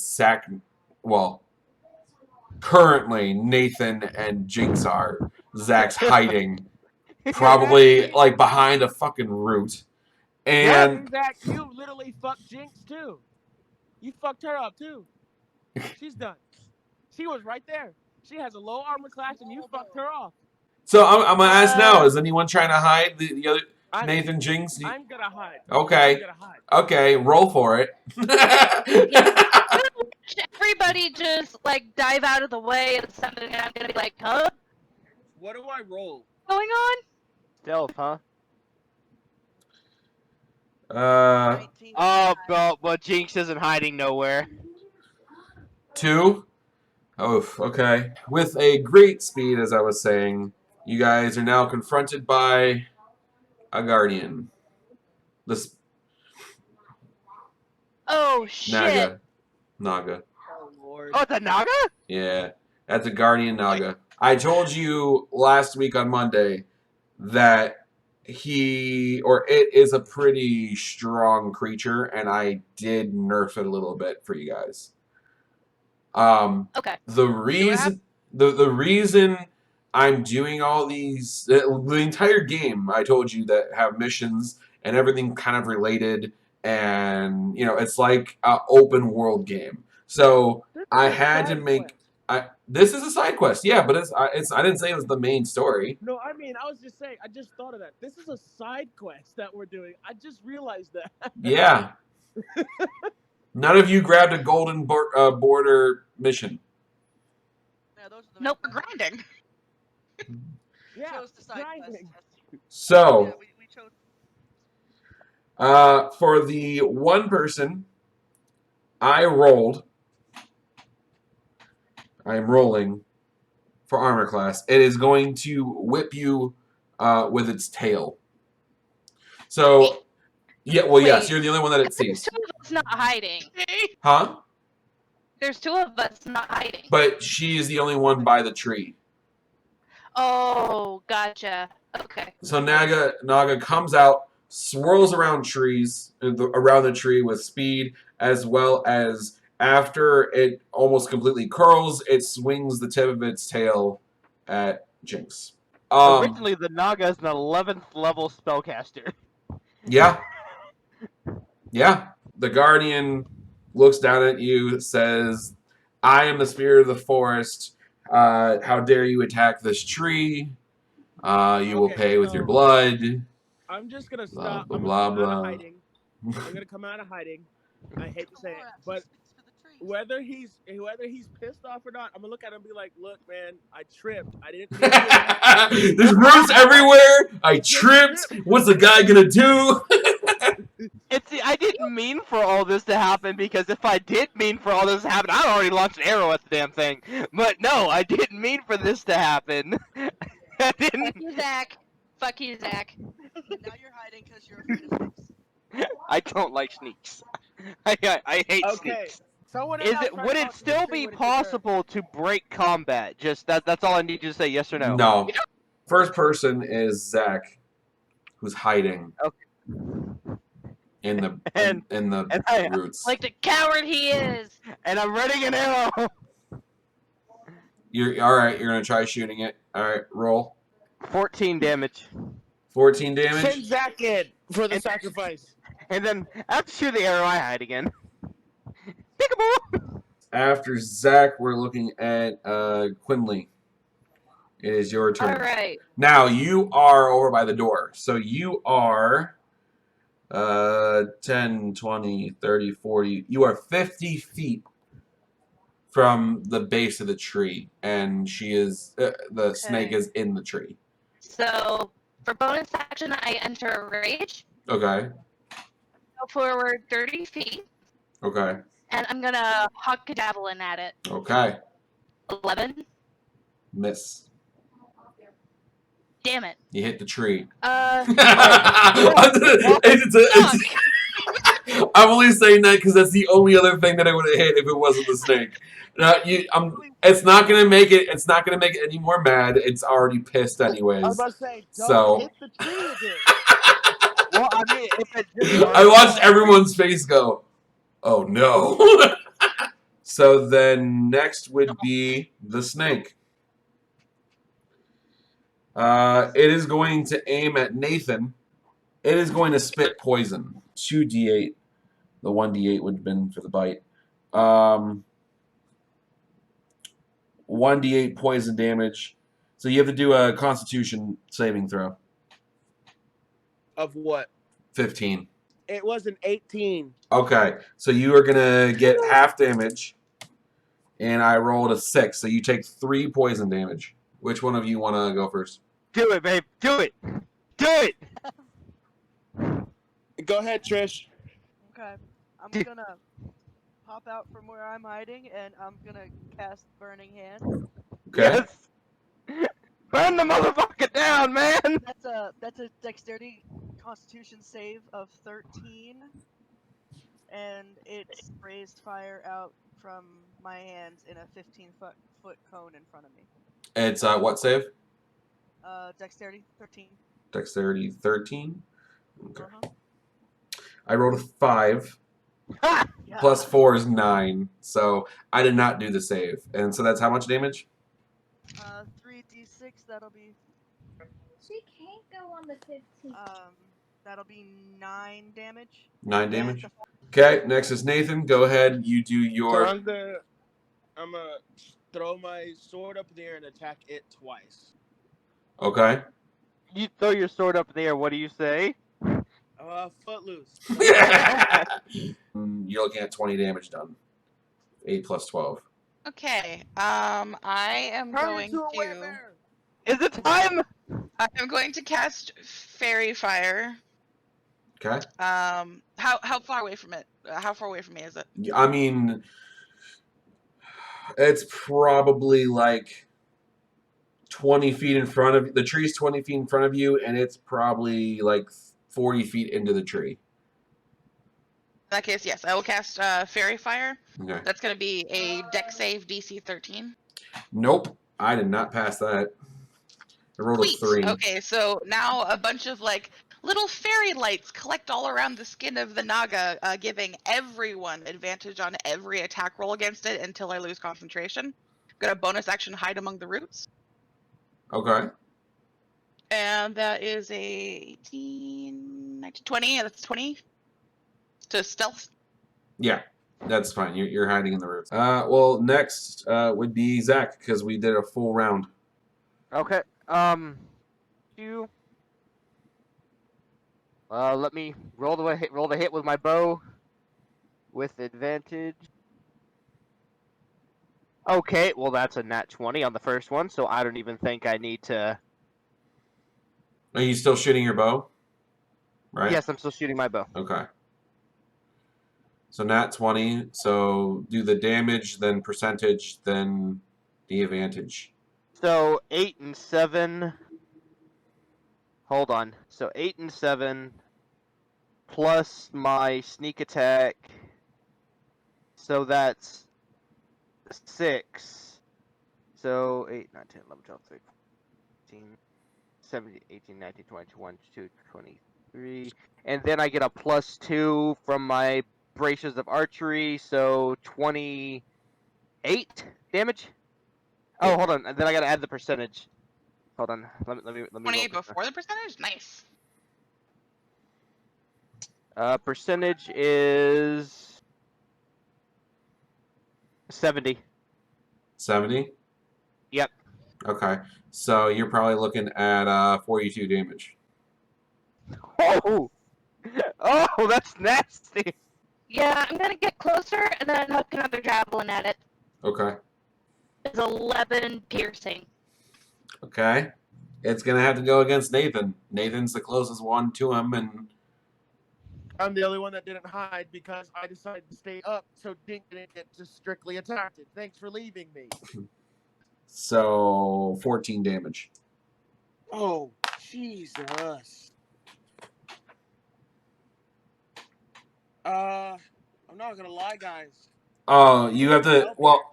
Speaker 1: currently Nathan and Jinx are. Zach's hiding, probably like behind a fucking root. And
Speaker 6: Zach, you literally fucked Jinx too. You fucked her up too. She's done. She was right there. She has a low armor class and you fucked her off.
Speaker 1: so I'm gonna ask now: is anyone trying to hide the other Nathan, Jinx?
Speaker 6: I'm gonna hide.
Speaker 1: Okay.
Speaker 6: I'm gonna hide.
Speaker 1: Okay, roll for it.
Speaker 4: Everybody just like dive out of the way and something. I'm gonna be like, huh?
Speaker 6: What do I roll?
Speaker 4: What's going on?
Speaker 5: Stealth, huh?
Speaker 2: 19.
Speaker 5: Oh, but Jinx isn't hiding nowhere.
Speaker 1: 2. Oh, okay. With a great speed, as I was saying, you guys are now confronted by a guardian. This
Speaker 4: Oh shit!
Speaker 1: Naga.
Speaker 6: Oh lord.
Speaker 5: Oh, it's a Naga?
Speaker 1: Yeah, that's a guardian Naga. I told you last week on Monday that it is a pretty strong creature, and I did nerf it a little bit for you guys.
Speaker 4: Okay.
Speaker 1: The reason the reason I'm doing all these the entire game I told you that have missions and everything kind of related, and it's like an open world game. So
Speaker 6: This
Speaker 1: I
Speaker 6: is a
Speaker 1: had to
Speaker 6: side
Speaker 1: make
Speaker 6: quest.
Speaker 1: this is a side quest, yeah, but I didn't say it was the main story.
Speaker 6: No, I mean, I was just saying, I just thought of that. This is a side quest that we're doing. I just realized that.
Speaker 1: Yeah. None of you grabbed a golden border mission.
Speaker 2: Yeah, those are the
Speaker 3: Nope,
Speaker 2: main
Speaker 3: we're
Speaker 2: quests.
Speaker 3: grinding.
Speaker 2: We
Speaker 6: Yeah,
Speaker 2: chose the side
Speaker 6: grinding.
Speaker 2: quest.
Speaker 1: So
Speaker 2: Yeah, we chose.
Speaker 1: for the one person, I rolled. I am rolling for armor class. It is going to whip you with its tail. So, yeah, well, yes,
Speaker 4: Wait.
Speaker 1: you're the only one that it
Speaker 4: There's
Speaker 1: sees.
Speaker 4: two of us not hiding.
Speaker 1: Huh?
Speaker 4: There's two of us not hiding.
Speaker 1: But she is the only one by the tree.
Speaker 4: Oh, gotcha. Okay.
Speaker 1: So Naga comes out, swirls around trees, around the tree with speed, as well as after it almost completely curls, it swings the tip of its tail at Jinx.
Speaker 5: Originally, the Naga is an 11th level spellcaster.
Speaker 1: Yeah. Yeah. The Guardian looks down at you, says, I am the spirit of the forest. How dare you attack this tree? You will
Speaker 6: Okay,
Speaker 1: pay with your
Speaker 6: so-
Speaker 1: blood.
Speaker 6: I'm just gonna
Speaker 1: Blah,
Speaker 6: stop.
Speaker 1: blah,
Speaker 6: I'm
Speaker 1: blah,
Speaker 6: gonna come out
Speaker 1: blah.
Speaker 6: of hiding. I'm gonna come out of hiding. I hate to say it, but whether he's pissed off or not, I'm gonna look at him and be like, "Look, man, I tripped. I didn't mean to."
Speaker 1: There's roots everywhere. I tripped. What's the guy gonna do?
Speaker 5: See, I didn't mean for all this to happen, because if I did mean for all this to happen, I'd already launched an arrow at the damn thing. But no, I didn't mean for this to happen. I didn't.
Speaker 4: Fuck you, Zach. Fuck you, Zach.
Speaker 2: Now you're hiding because you're afraid of snakes.
Speaker 5: I don't like sneaks. I hate
Speaker 6: Okay.
Speaker 5: sneaks.
Speaker 6: Someone
Speaker 5: Is
Speaker 6: else
Speaker 5: it?
Speaker 6: tried
Speaker 5: Would
Speaker 6: to
Speaker 5: it
Speaker 6: talk to
Speaker 5: still
Speaker 6: me,
Speaker 5: be
Speaker 6: would it deter?
Speaker 5: possible to break combat? Just that's all I need you to say. Yes or no.
Speaker 1: No. First person is Zach, who's hiding in the
Speaker 5: And-
Speaker 1: in the
Speaker 5: and I-
Speaker 1: roots.
Speaker 4: Like the coward he is.
Speaker 5: And I'm running an arrow.
Speaker 1: You're all right. You're gonna try shooting it. All right, roll.
Speaker 5: 14 damage.
Speaker 1: 14
Speaker 6: Send
Speaker 1: damage.
Speaker 6: Zach in for the
Speaker 5: And-
Speaker 6: sacrifice.
Speaker 5: And then after shoot the arrow, I hide again. Peekaboo!
Speaker 1: After Zach, we're looking at Quinley. It is your turn.
Speaker 4: All right.
Speaker 1: Now you are over by the door. So you are 10, 20, 30, 40. You are 50 feet from the base of the tree, and she is the snake is in the tree.
Speaker 4: So for bonus action, I enter a rage.
Speaker 1: Okay.
Speaker 4: Go forward 30 feet,
Speaker 1: Okay.
Speaker 4: and I'm gonna huck a javelin at it.
Speaker 1: Okay.
Speaker 4: 11.
Speaker 1: Miss.
Speaker 4: Damn it.
Speaker 1: You hit the tree. I'm only saying that because that's the only other thing that I would have hit if it wasn't the snake. It's not gonna make it. It's not gonna make it any more mad. It's already pissed
Speaker 6: I was
Speaker 1: anyways.
Speaker 6: about to say, don't
Speaker 1: So-
Speaker 6: hit the tree again.
Speaker 5: Well, I mean, if it just
Speaker 1: I watched everyone's face go, "Oh no!" So then next would be the snake. It is going to aim at Nathan. It is going to spit poison. 2d8. The 1d8 would have been for the bite. 1d8 poison damage. So you have to do a Constitution saving throw.
Speaker 6: Of what?
Speaker 1: 15.
Speaker 6: It was an 18.
Speaker 1: Okay, so you are gonna get half damage, and I rolled a 6, so you take 3 poison damage. Which one of you want to go first?
Speaker 5: do it, babe. Do it. Do it.
Speaker 6: Go ahead, Trish.
Speaker 2: Okay. I'm
Speaker 5: Dude.
Speaker 2: gonna pop out from where I'm hiding, and I'm gonna cast Burning Hand.
Speaker 1: Okay.
Speaker 5: Yes. Burn the motherfucker down, man.
Speaker 2: That's a Dexterity Constitution save of 13, and it sprays fire out from my hands in a 15-foot cone in front of me.
Speaker 1: It's what save?
Speaker 2: Dexterity 13.
Speaker 1: Dexterity 13. Okay.
Speaker 2: Uh-huh.
Speaker 1: I rolled a 5.
Speaker 5: Ha!
Speaker 2: Yeah.
Speaker 1: Plus 4 is 9. So I did not do the save. And so that's how much damage?
Speaker 2: 3d6. That'll be
Speaker 7: She can't go on the 15th.
Speaker 2: that'll be 9 damage.
Speaker 1: 9
Speaker 2: And
Speaker 1: damage.
Speaker 2: the
Speaker 1: Okay, next is Nathan. Go ahead. You do
Speaker 6: So
Speaker 1: your.
Speaker 6: I'm gonna throw my sword up in the air and attack it twice.
Speaker 1: Okay.
Speaker 5: You throw your sword up in the air. What do you say?
Speaker 6: Footloose.
Speaker 1: You're looking at 20 damage done. 8 plus 12.
Speaker 3: Okay. I am
Speaker 6: Turn
Speaker 3: going
Speaker 6: into a
Speaker 3: to.
Speaker 6: werebear!
Speaker 5: Is it time?
Speaker 3: I am going to cast Fairy Fire.
Speaker 1: Okay.
Speaker 3: How far away from it? How far away from me is it?
Speaker 1: I mean, it's probably like 20 feet in front of the tree's 20 feet in front of you, and it's probably like 40 feet into the tree.
Speaker 3: In that case, yes, I will cast Fairy Fire.
Speaker 1: Okay.
Speaker 3: That's going to be a Dex save DC 13.
Speaker 1: Nope. I did not pass that. I rolled
Speaker 3: Sweet.
Speaker 1: a 3.
Speaker 3: Okay, so now a bunch of like little fairy lights collect all around the skin of the Naga, giving everyone advantage on every attack roll against it until I lose concentration. Got a bonus action hide among the roots.
Speaker 1: Okay.
Speaker 3: And that is a 18, 19, 20. That's 20 to stealth.
Speaker 1: Yeah. That's fine. You're hiding in the roots. Well, next would be Zach, because we did a full round.
Speaker 5: Okay. You. Let me roll the hit with my bow, with advantage. Okay, well that's a nat 20 on the first one, so I don't even think I need to.
Speaker 1: Are you still shooting your bow? Right?
Speaker 5: Yes, I'm still shooting my bow.
Speaker 1: Okay. So nat 20. So do the damage, then percentage, then the advantage.
Speaker 5: So 8 and 7. Hold on. So 8 and 7 plus my sneak attack. So that's 6. So 8, 9, 10, 11, 12, 13, 14, 17, 18, 19, 20, 21, 22, 23. And then I get a +2 from my braces of archery, so 28 damage. Oh, hold on. And then I gotta add the percentage. Hold on. Let me.
Speaker 3: 28
Speaker 5: roll
Speaker 3: before the percentage? Nice.
Speaker 5: percentage is 70.
Speaker 1: 70?
Speaker 5: Yep.
Speaker 1: Okay. So you're probably looking at 42 damage.
Speaker 5: Oh! Oh, that's nasty!
Speaker 4: Yeah, I'm gonna get closer and then hook another javelin at it.
Speaker 1: Okay.
Speaker 4: It's 11 piercing.
Speaker 1: Okay. It's going to have to go against Nathan. Nathan's the closest one to him, and
Speaker 6: I'm the only one that didn't hide because I decided to stay up so Dink didn't get just strictly attacked. Thanks for leaving me.
Speaker 1: so 14 damage.
Speaker 6: Oh, Jesus. I'm not gonna lie, guys.
Speaker 1: Oh, you have to. Well,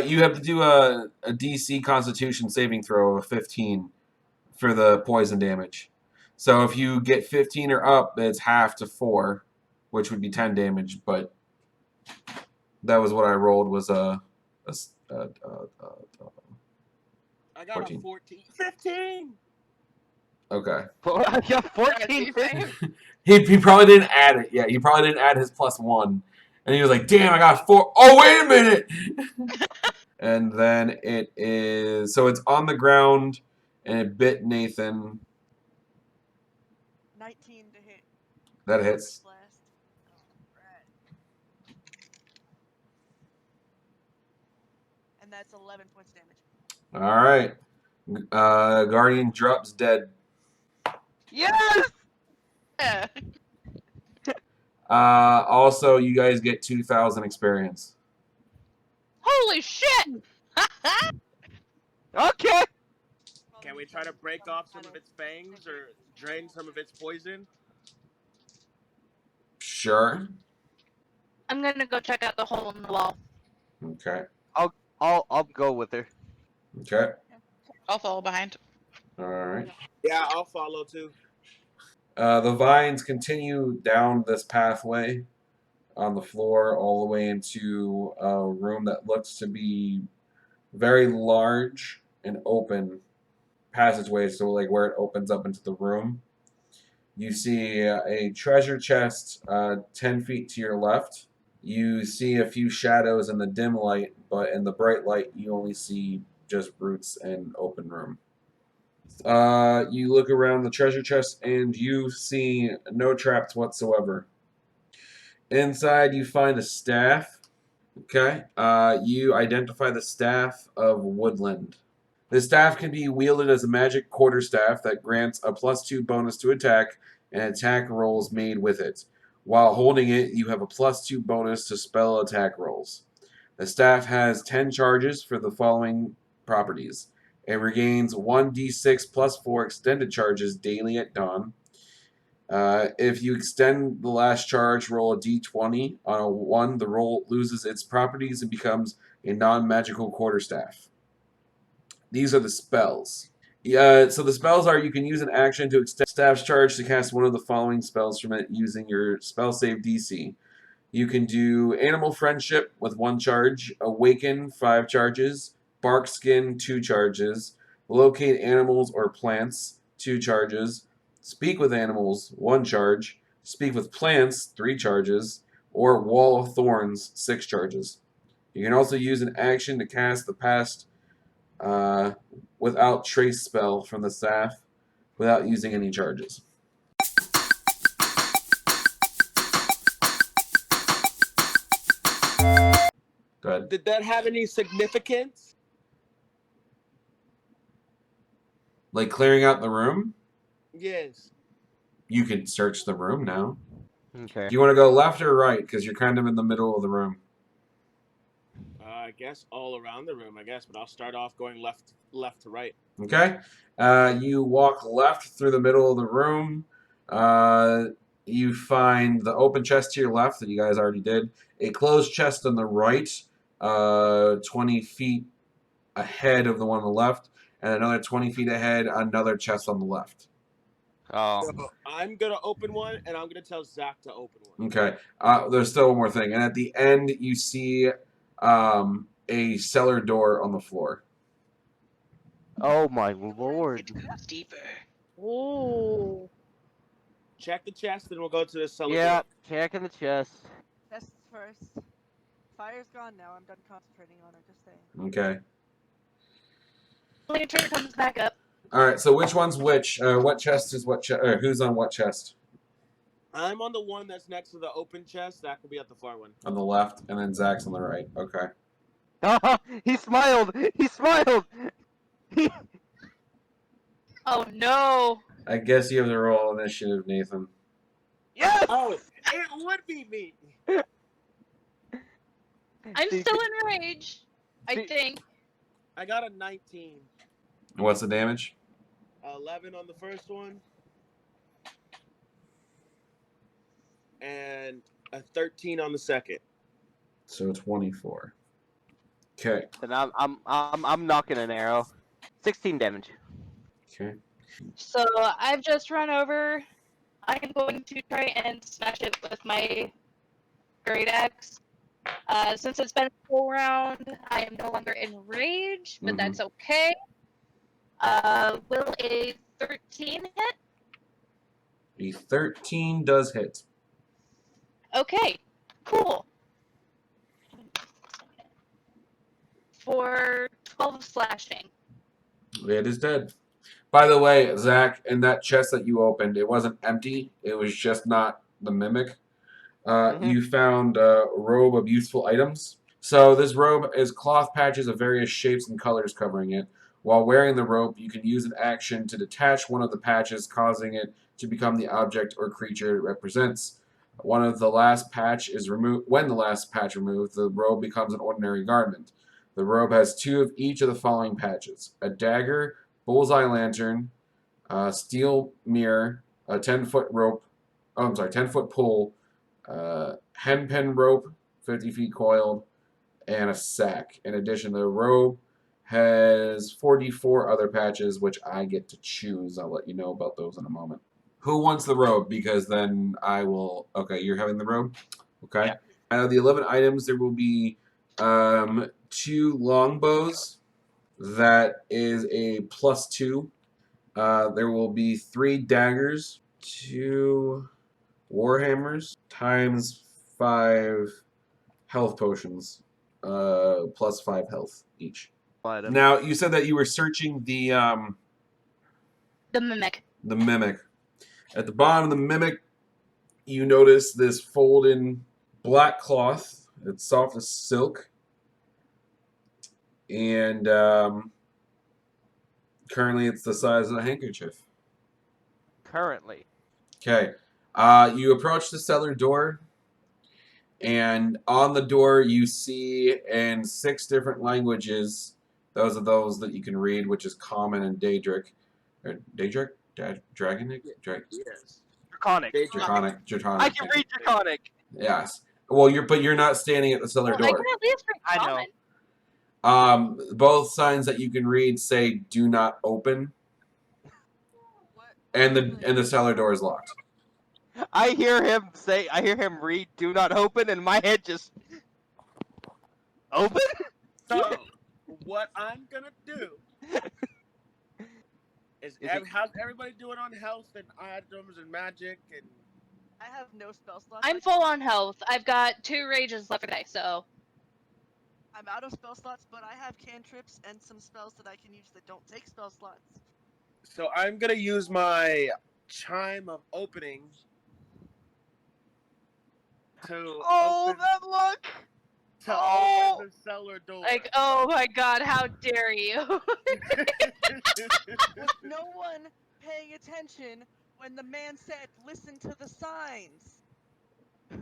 Speaker 1: you have to do a DC Constitution saving throw of 15 for the poison damage. So if you get 15 or up, it's half to 4, which would be 10 damage. But that was what I rolled. Was
Speaker 6: I got
Speaker 1: 14.
Speaker 6: a 14. 15!
Speaker 1: Okay.
Speaker 5: I got 14.
Speaker 1: He probably didn't add it. Yeah, he probably didn't add his +1. And he was like, damn, I got 4. Oh, wait a minute. And then it is. So it's on the ground, and it bit Nathan.
Speaker 2: 19 to hit.
Speaker 1: That hits.
Speaker 2: Blast. Alright. And that's 11 points damage.
Speaker 1: All right. Guardian drops dead.
Speaker 5: Yes!
Speaker 3: Yeah.
Speaker 1: Also, you guys get 2,000 experience.
Speaker 3: Holy shit!
Speaker 5: Okay!
Speaker 6: Can we try to break off some of its fangs or drain some of its poison?
Speaker 1: Sure.
Speaker 4: I'm gonna go check out the hole in the wall.
Speaker 1: Okay.
Speaker 5: I'll go with her.
Speaker 1: Okay.
Speaker 3: I'll follow behind.
Speaker 1: All right.
Speaker 6: Yeah, I'll follow too.
Speaker 1: The vines continue down this pathway on the floor all the way into a room that looks to be very large and open passageway. So, like where it opens up into the room, you see a treasure chest 10 feet to your left. You see a few shadows in the dim light, but in the bright light, you only see just roots and open room. You look around the treasure chest and you see no traps whatsoever. Inside, you find a staff. Okay. You identify the staff of Woodland. The staff can be wielded as a magic quarterstaff that grants a +2 bonus to attack and attack rolls made with it. While holding it, you have a +2 bonus to spell attack rolls. The staff has 10 charges for the following properties. It regains 1d6 +4 extended charges daily at dawn. If you extend the last charge, roll a d20. On a 1, the roll loses its properties and becomes a non-magical quarterstaff. These are the spells. So the spells are: you can use an action to extend staff's charge to cast one of the following spells from it using your spell save DC. You can do Animal Friendship with 1 charge, Awaken 5 charges, Bark Skin 2 charges, Locate Animals or Plants 2 charges, Speak with Animals 1 charge, Speak with Plants 3 charges, or Wall of Thorns 6 charges. You can also use an action to cast the Past Without Trace spell from the staff without using any charges. Go ahead.
Speaker 6: Did that have any significance?
Speaker 1: Like clearing out the room?
Speaker 6: Yes.
Speaker 1: You can search the room now.
Speaker 5: Okay.
Speaker 1: Do you want to go left or right? Because you're kind of in the middle of the room.
Speaker 6: I guess all around the room, but I'll start off going left to right.
Speaker 1: Okay. You walk left through the middle of the room. You find the open chest to your left that you guys already did. A closed chest on the right, 20 feet ahead of the one on the left. And another 20 feet ahead, another chest on the left.
Speaker 5: Oh.
Speaker 6: So I'm gonna open one, and I'm gonna tell Zach to open one.
Speaker 1: Okay. There's still one more thing. And at the end, you see a cellar door on the floor.
Speaker 5: Oh my lord.
Speaker 3: It goes deeper.
Speaker 4: Ooh.
Speaker 6: Check the chest, and we'll go to the cellar.
Speaker 5: Yeah, checking the chest.
Speaker 2: Tests first. Fire's gone now. I'm done concentrating on it. Just saying.
Speaker 1: Okay.
Speaker 4: Lantern comes back up.
Speaker 1: All right. So which one's which? What chest is what? Who's on what chest?
Speaker 6: I'm on the one that's next to the open chest. Zach will be at the far one.
Speaker 1: On the left, and then Zach's on the right. Okay.
Speaker 5: He smiled! He smiled!
Speaker 4: Oh no.
Speaker 1: I guess you have to roll initiative, Nathan.
Speaker 5: Yes!
Speaker 6: Oh, it would be me.
Speaker 4: I'm
Speaker 5: See,
Speaker 4: still in rage. I
Speaker 5: see-
Speaker 4: think.
Speaker 6: I got a 19.
Speaker 1: What's the damage?
Speaker 6: 11 on the first one. And a 13 on the second.
Speaker 1: So 24. Okay.
Speaker 5: And I'm knocking an arrow. 16 damage.
Speaker 1: Okay.
Speaker 4: So I've just run over. I'm going to try and smash it with my great axe. Since it's been a full round, I am no longer in rage, but
Speaker 1: Mhm.
Speaker 4: that's okay. Will a 13 hit?
Speaker 1: A 13 does hit.
Speaker 4: Okay, cool. For 12 slashing.
Speaker 1: It is dead. By the way, Zach, in that chest that you opened, it wasn't empty. It was just not the mimic. You found a robe of useful items. So this robe is cloth patches of various shapes and colors covering it. While wearing the robe, you can use an action to detach one of the patches, causing it to become the object or creature it represents. When the last patch removed, the robe becomes an ordinary garment. The robe has 2 of each of the following patches: a dagger, bullseye lantern, steel mirror, a 10-foot rope. 10-foot pole, henpin rope, 50 feet coiled, and a sack. In addition, the robe has 44 other patches, which I get to choose. I'll let you know about those in a moment. Who wants the robe? Because then I will. Okay, you're having the robe? Okay.
Speaker 5: Yeah.
Speaker 1: Out of the 11 items, there will be 2 longbows. That is a +2. There will be 3 daggers, 2 warhammers, times 5 health potions, +5 health each.
Speaker 5: Item.
Speaker 1: Now, you said that you were searching the
Speaker 4: mimic.
Speaker 1: mimic. At the bottom of the mimic, you notice this fold-in black cloth. It's soft as silk. And currently it's the size of a handkerchief.
Speaker 5: Currently.
Speaker 1: Okay. You approach the cellar door, and on the door you see in 6 different languages, those are those that you can read, which is Common and Daedric. Or Daedric? Dragonic?
Speaker 6: Yes.
Speaker 5: Draconic.
Speaker 1: Draconic.
Speaker 5: I can read Draconic.
Speaker 1: Yes. Well, you're not standing at the cellar
Speaker 4: I
Speaker 1: door.
Speaker 4: can at least read
Speaker 5: I know.
Speaker 4: common.
Speaker 1: Both signs that you can read say "Do not open,"
Speaker 2: What?
Speaker 1: and the cellar door is locked.
Speaker 5: I hear him read "Do not open," and my head just open.
Speaker 6: So, what I'm gonna do is, how's everybody doing on health and items and magic and?
Speaker 2: I have no spell slots.
Speaker 4: I'm full on health. I've got 2 rages left today, so
Speaker 2: I'm out of spell slots, but I have cantrips and some spells that I can use that don't take spell slots.
Speaker 6: So I'm gonna use my chime of opening to open,
Speaker 2: that look!
Speaker 6: to
Speaker 2: Oh!
Speaker 6: open the cellar door.
Speaker 4: like, oh my god, how dare you?
Speaker 2: With no one paying attention when the man said, "Listen to the signs."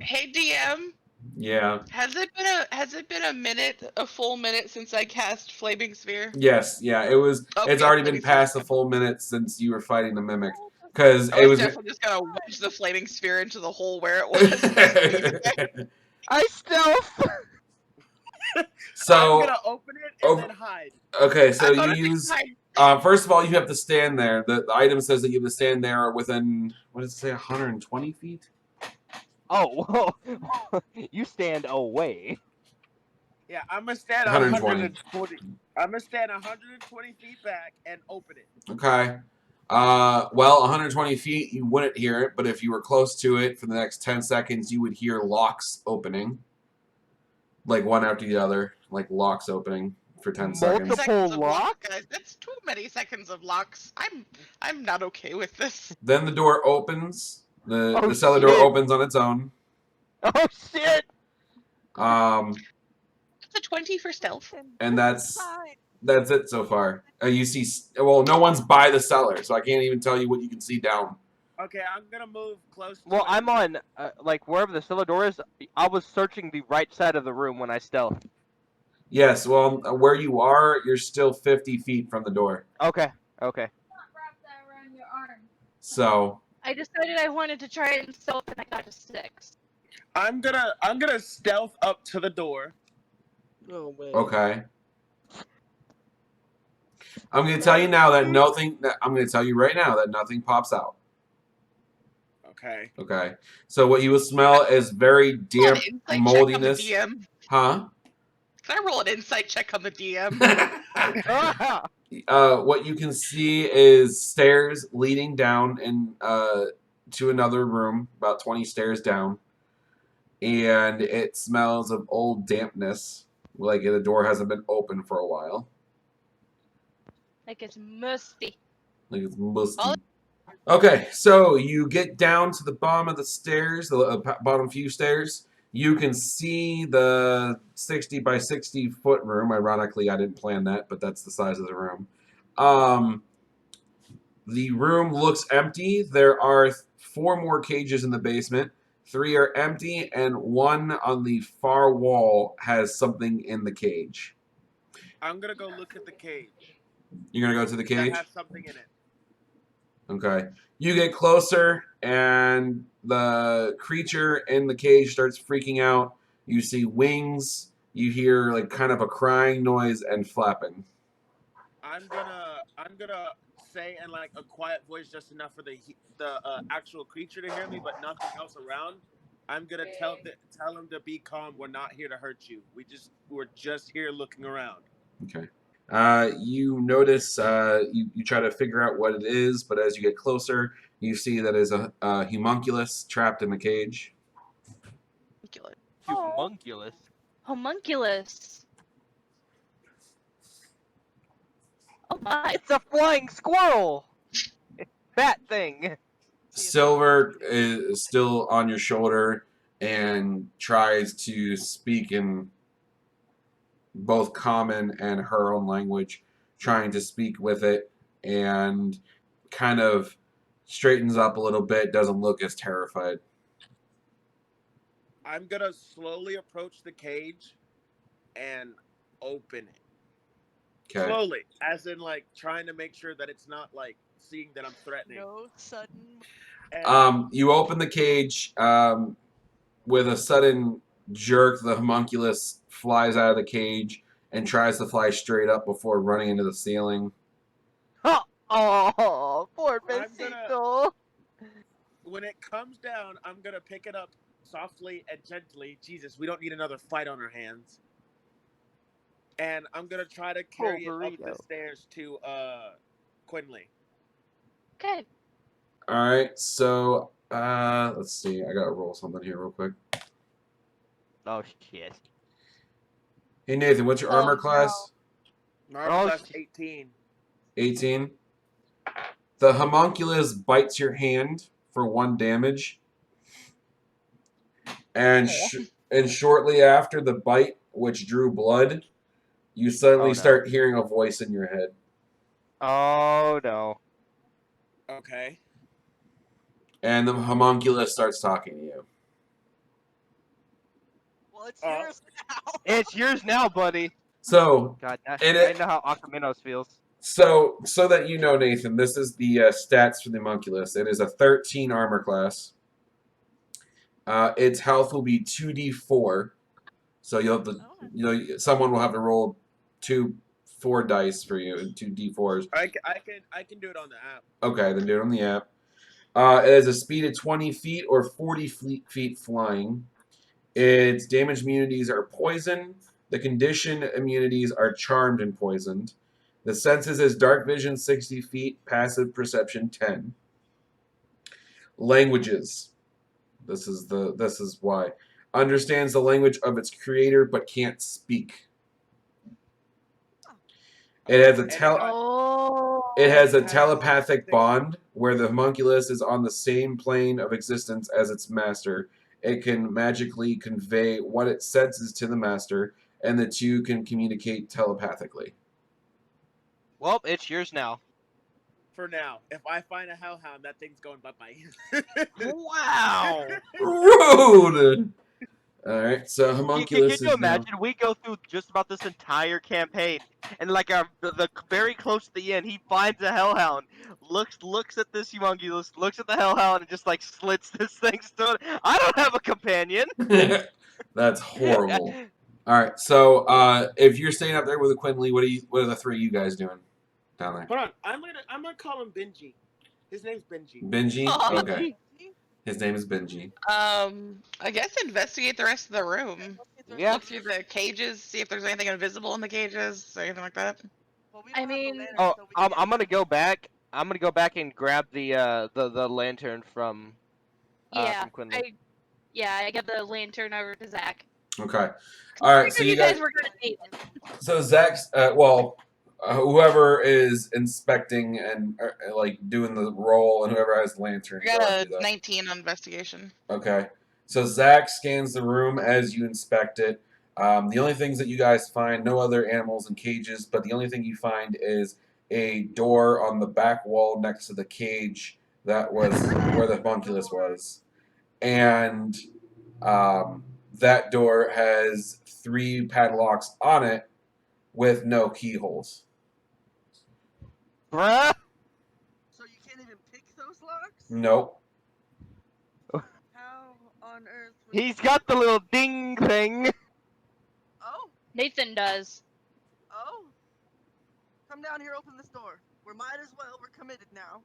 Speaker 3: Hey DM,
Speaker 1: Yeah.
Speaker 3: has it been a full minute since I cast Flaming Sphere?
Speaker 1: Yes. Yeah. It was.
Speaker 3: Okay,
Speaker 1: It's already been
Speaker 3: Flaming
Speaker 1: past a
Speaker 3: Sphere.
Speaker 1: full minute since you were fighting the mimic, because
Speaker 3: I
Speaker 1: it
Speaker 3: was
Speaker 1: was.
Speaker 3: definitely just gonna wedge the Flaming Sphere into the hole where it was.
Speaker 5: I stealth.
Speaker 1: So
Speaker 6: I'm gonna open it and then hide.
Speaker 1: okay. So
Speaker 3: I thought
Speaker 1: you
Speaker 3: it'd be
Speaker 1: use.
Speaker 3: fine.
Speaker 1: First of all, you have to stand there. The item says that you have to stand there within, what does it say, 120 feet?
Speaker 5: Oh, you stand away.
Speaker 6: Yeah, I'm gonna stand
Speaker 1: 120.
Speaker 6: 120. I'm gonna stand 120 feet back and open it.
Speaker 1: Okay. Well, 120 feet, you wouldn't hear it, but if you were close to it for the next 10 seconds, you would hear locks opening. Like one after the other, like locks opening for 10 seconds.
Speaker 5: Multiple
Speaker 3: Seconds of
Speaker 5: lock?
Speaker 3: lock, guys. That's too many seconds of locks. I'm not okay with this.
Speaker 1: Then the door opens. The
Speaker 5: Oh,
Speaker 1: cellar door
Speaker 5: shit.
Speaker 1: opens on its own.
Speaker 5: Oh shit!
Speaker 3: It's a 20 for stealth.
Speaker 1: And that's
Speaker 2: Sign.
Speaker 1: it so far. You see, well, no one's by the cellar, so I can't even tell you what you can see down.
Speaker 6: Okay, I'm gonna move close. To
Speaker 5: Well,
Speaker 6: it.
Speaker 5: I'm on like wherever the cellar door is. I was searching the right side of the room when I stealth.
Speaker 1: Yes, well, where you are, you're still 50 feet from the door.
Speaker 5: Okay.
Speaker 7: Wrap that around your arm.
Speaker 1: So,
Speaker 4: I decided I wanted to try it and stealth, and I got to 6.
Speaker 6: I'm gonna stealth up to the door. Oh man.
Speaker 1: okay. I'm going to tell you now that nothing, I'm going to tell you right now that nothing pops out.
Speaker 6: Okay.
Speaker 1: Okay. So what you will smell is very
Speaker 3: Roll an
Speaker 1: damp
Speaker 3: insight check on the
Speaker 1: moldiness.
Speaker 3: DM.
Speaker 1: Huh?
Speaker 3: Can I roll an insight check on the DM?
Speaker 1: What you can see is stairs leading down and to another room, about 20 stairs down, and it smells of old dampness, like the door hasn't been open for a while,
Speaker 4: Like it's musty.
Speaker 1: like it's musty.
Speaker 3: Oh.
Speaker 1: Okay, so you get down to the bottom of the stairs, the bottom few stairs. You can see the 60 by 60 foot room. Ironically, I didn't plan that, but that's the size of the room. The room looks empty. There are 4 more cages in the basement. 3 are empty, and 1 on the far wall has something in the cage.
Speaker 6: I'm gonna go look at the cage.
Speaker 1: You're gonna go to the cage?
Speaker 6: That has something in it.
Speaker 1: Okay. You get closer, and the creature in the cage starts freaking out. You see wings. You hear like kind of a crying noise and flapping.
Speaker 6: I'm gonna say in like a quiet voice, just enough for the actual creature to hear me, but nothing else around. I'm gonna tell him to be calm. We're not here to hurt you. We're just here looking around.
Speaker 1: Okay. You notice you try to figure out what it is, but as you get closer, you see that is a homunculus trapped in the cage.
Speaker 5: Humongous.
Speaker 4: Homunculus. Oh my.
Speaker 5: It's a flying squirrel. That thing.
Speaker 1: Silver is still on your shoulder and tries to speak in both common and her own language, trying to speak with it, and kind of straightens up a little bit, doesn't look as terrified.
Speaker 6: I'm gonna slowly approach the cage and open it.
Speaker 1: Okay.
Speaker 6: Slowly, as in like trying to make sure that it's not like seeing that I'm threatening.
Speaker 2: No sudden.
Speaker 6: And
Speaker 1: You open the cage with a sudden jerk. The homunculus flies out of the cage and tries to fly straight up before running into the ceiling.
Speaker 5: Oh, poor
Speaker 6: I'm
Speaker 5: Besito.
Speaker 6: when it comes down, I'm gonna pick it up softly and gently. Jesus, we don't need another fight on our hands. And I'm gonna try to carry it up
Speaker 5: burrito.
Speaker 6: the stairs to Quinley.
Speaker 4: Okay.
Speaker 1: All right, so let's see. I gotta roll something here real quick.
Speaker 5: Oh shit.
Speaker 1: Hey Nathan, what's your
Speaker 4: Oh,
Speaker 1: armor
Speaker 4: no.
Speaker 1: class?
Speaker 6: Normal class
Speaker 5: shit.
Speaker 6: 18.
Speaker 1: 18. The homunculus bites your hand for 1 damage, and and shortly after the bite, which drew blood, you suddenly
Speaker 5: Oh, no.
Speaker 1: start hearing a voice in your head.
Speaker 5: Oh no.
Speaker 6: Okay.
Speaker 1: And the homunculus starts talking to you.
Speaker 2: Well, it's
Speaker 6: Oh.
Speaker 2: yours now.
Speaker 5: It's yours now, buddy.
Speaker 1: So,
Speaker 5: God, I
Speaker 1: And
Speaker 5: know how Akaminos feels.
Speaker 1: so that you know, Nathan, this is the stats for the homunculus. It is a 13 armor class. Its health will be 2d4. So you'll have to, someone will have to roll 4 dice for you, and 2 d4s.
Speaker 6: I can do it on the app.
Speaker 1: Okay, then do it on the app. It has a speed of 20 feet or 40 feet flying. Its damage immunities are poison. The condition immunities are charmed and poisoned. The senses is dark vision 60 feet, passive perception 10. Languages. This is why. Understands the language of its creator but can't speak. It has
Speaker 4: Oh.
Speaker 1: It has a telepathic bond where the homunculus is on the same plane of existence as its master. It can magically convey what it senses to the master, and the two can communicate telepathically.
Speaker 5: Well, it's yours now.
Speaker 6: For now, if I find a hellhound, that thing's going bye-bye.
Speaker 5: Wow.
Speaker 1: Rude! Alright, so
Speaker 5: Can
Speaker 1: homunculus
Speaker 5: you
Speaker 1: is now...
Speaker 5: imagine? We go through just about this entire campaign, and like the very close to the end, he finds a hellhound, looks at this humongous, looks at the hellhound, and just like slits this thing's throat. I don't have a companion.
Speaker 1: That's horrible. Alright, so if you're staying up there with a Quinley, what are the 3 of you guys doing down there?
Speaker 6: Hold on, I'm gonna call him Benji. His name's Benji.
Speaker 1: Benji?
Speaker 3: Oh.
Speaker 1: Okay. His name is Benji.
Speaker 3: I guess investigate the rest of the room.
Speaker 5: Yeah.
Speaker 3: Look through the cages, see if there's anything invisible in the cages or anything like that.
Speaker 2: Well, we
Speaker 4: I
Speaker 2: don't have the
Speaker 4: mean-
Speaker 2: lantern,
Speaker 5: Oh,
Speaker 2: so we
Speaker 5: I'm
Speaker 2: can't-
Speaker 5: gonna go back. I'm gonna go back and grab the lantern from
Speaker 4: Yeah.
Speaker 5: Quinley.
Speaker 4: I get the lantern over to Zach.
Speaker 1: Okay. Alright, so
Speaker 4: Figured
Speaker 1: you guys...
Speaker 4: were gonna need it.
Speaker 1: So Zach's, whoever is inspecting and like doing the roll, and whoever has the lantern.
Speaker 3: I got
Speaker 1: go and
Speaker 3: a
Speaker 1: do that.
Speaker 3: 19 on investigation.
Speaker 1: Okay. So Zach scans the room as you inspect it. The only things that you guys find, no other animals in cages, but the only thing you find is a door on the back wall next to the cage that was where the homunculus was. And that door has 3 padlocks on it with no keyholes.
Speaker 5: Bruh.
Speaker 2: So you can't even pick those locks?
Speaker 1: Nope.
Speaker 2: How on earth? would
Speaker 5: He's
Speaker 2: you-
Speaker 5: got the little ding thing.
Speaker 2: Oh,
Speaker 4: Nathan does.
Speaker 2: oh. Come come down here, open this door. We might as well. We're committed now.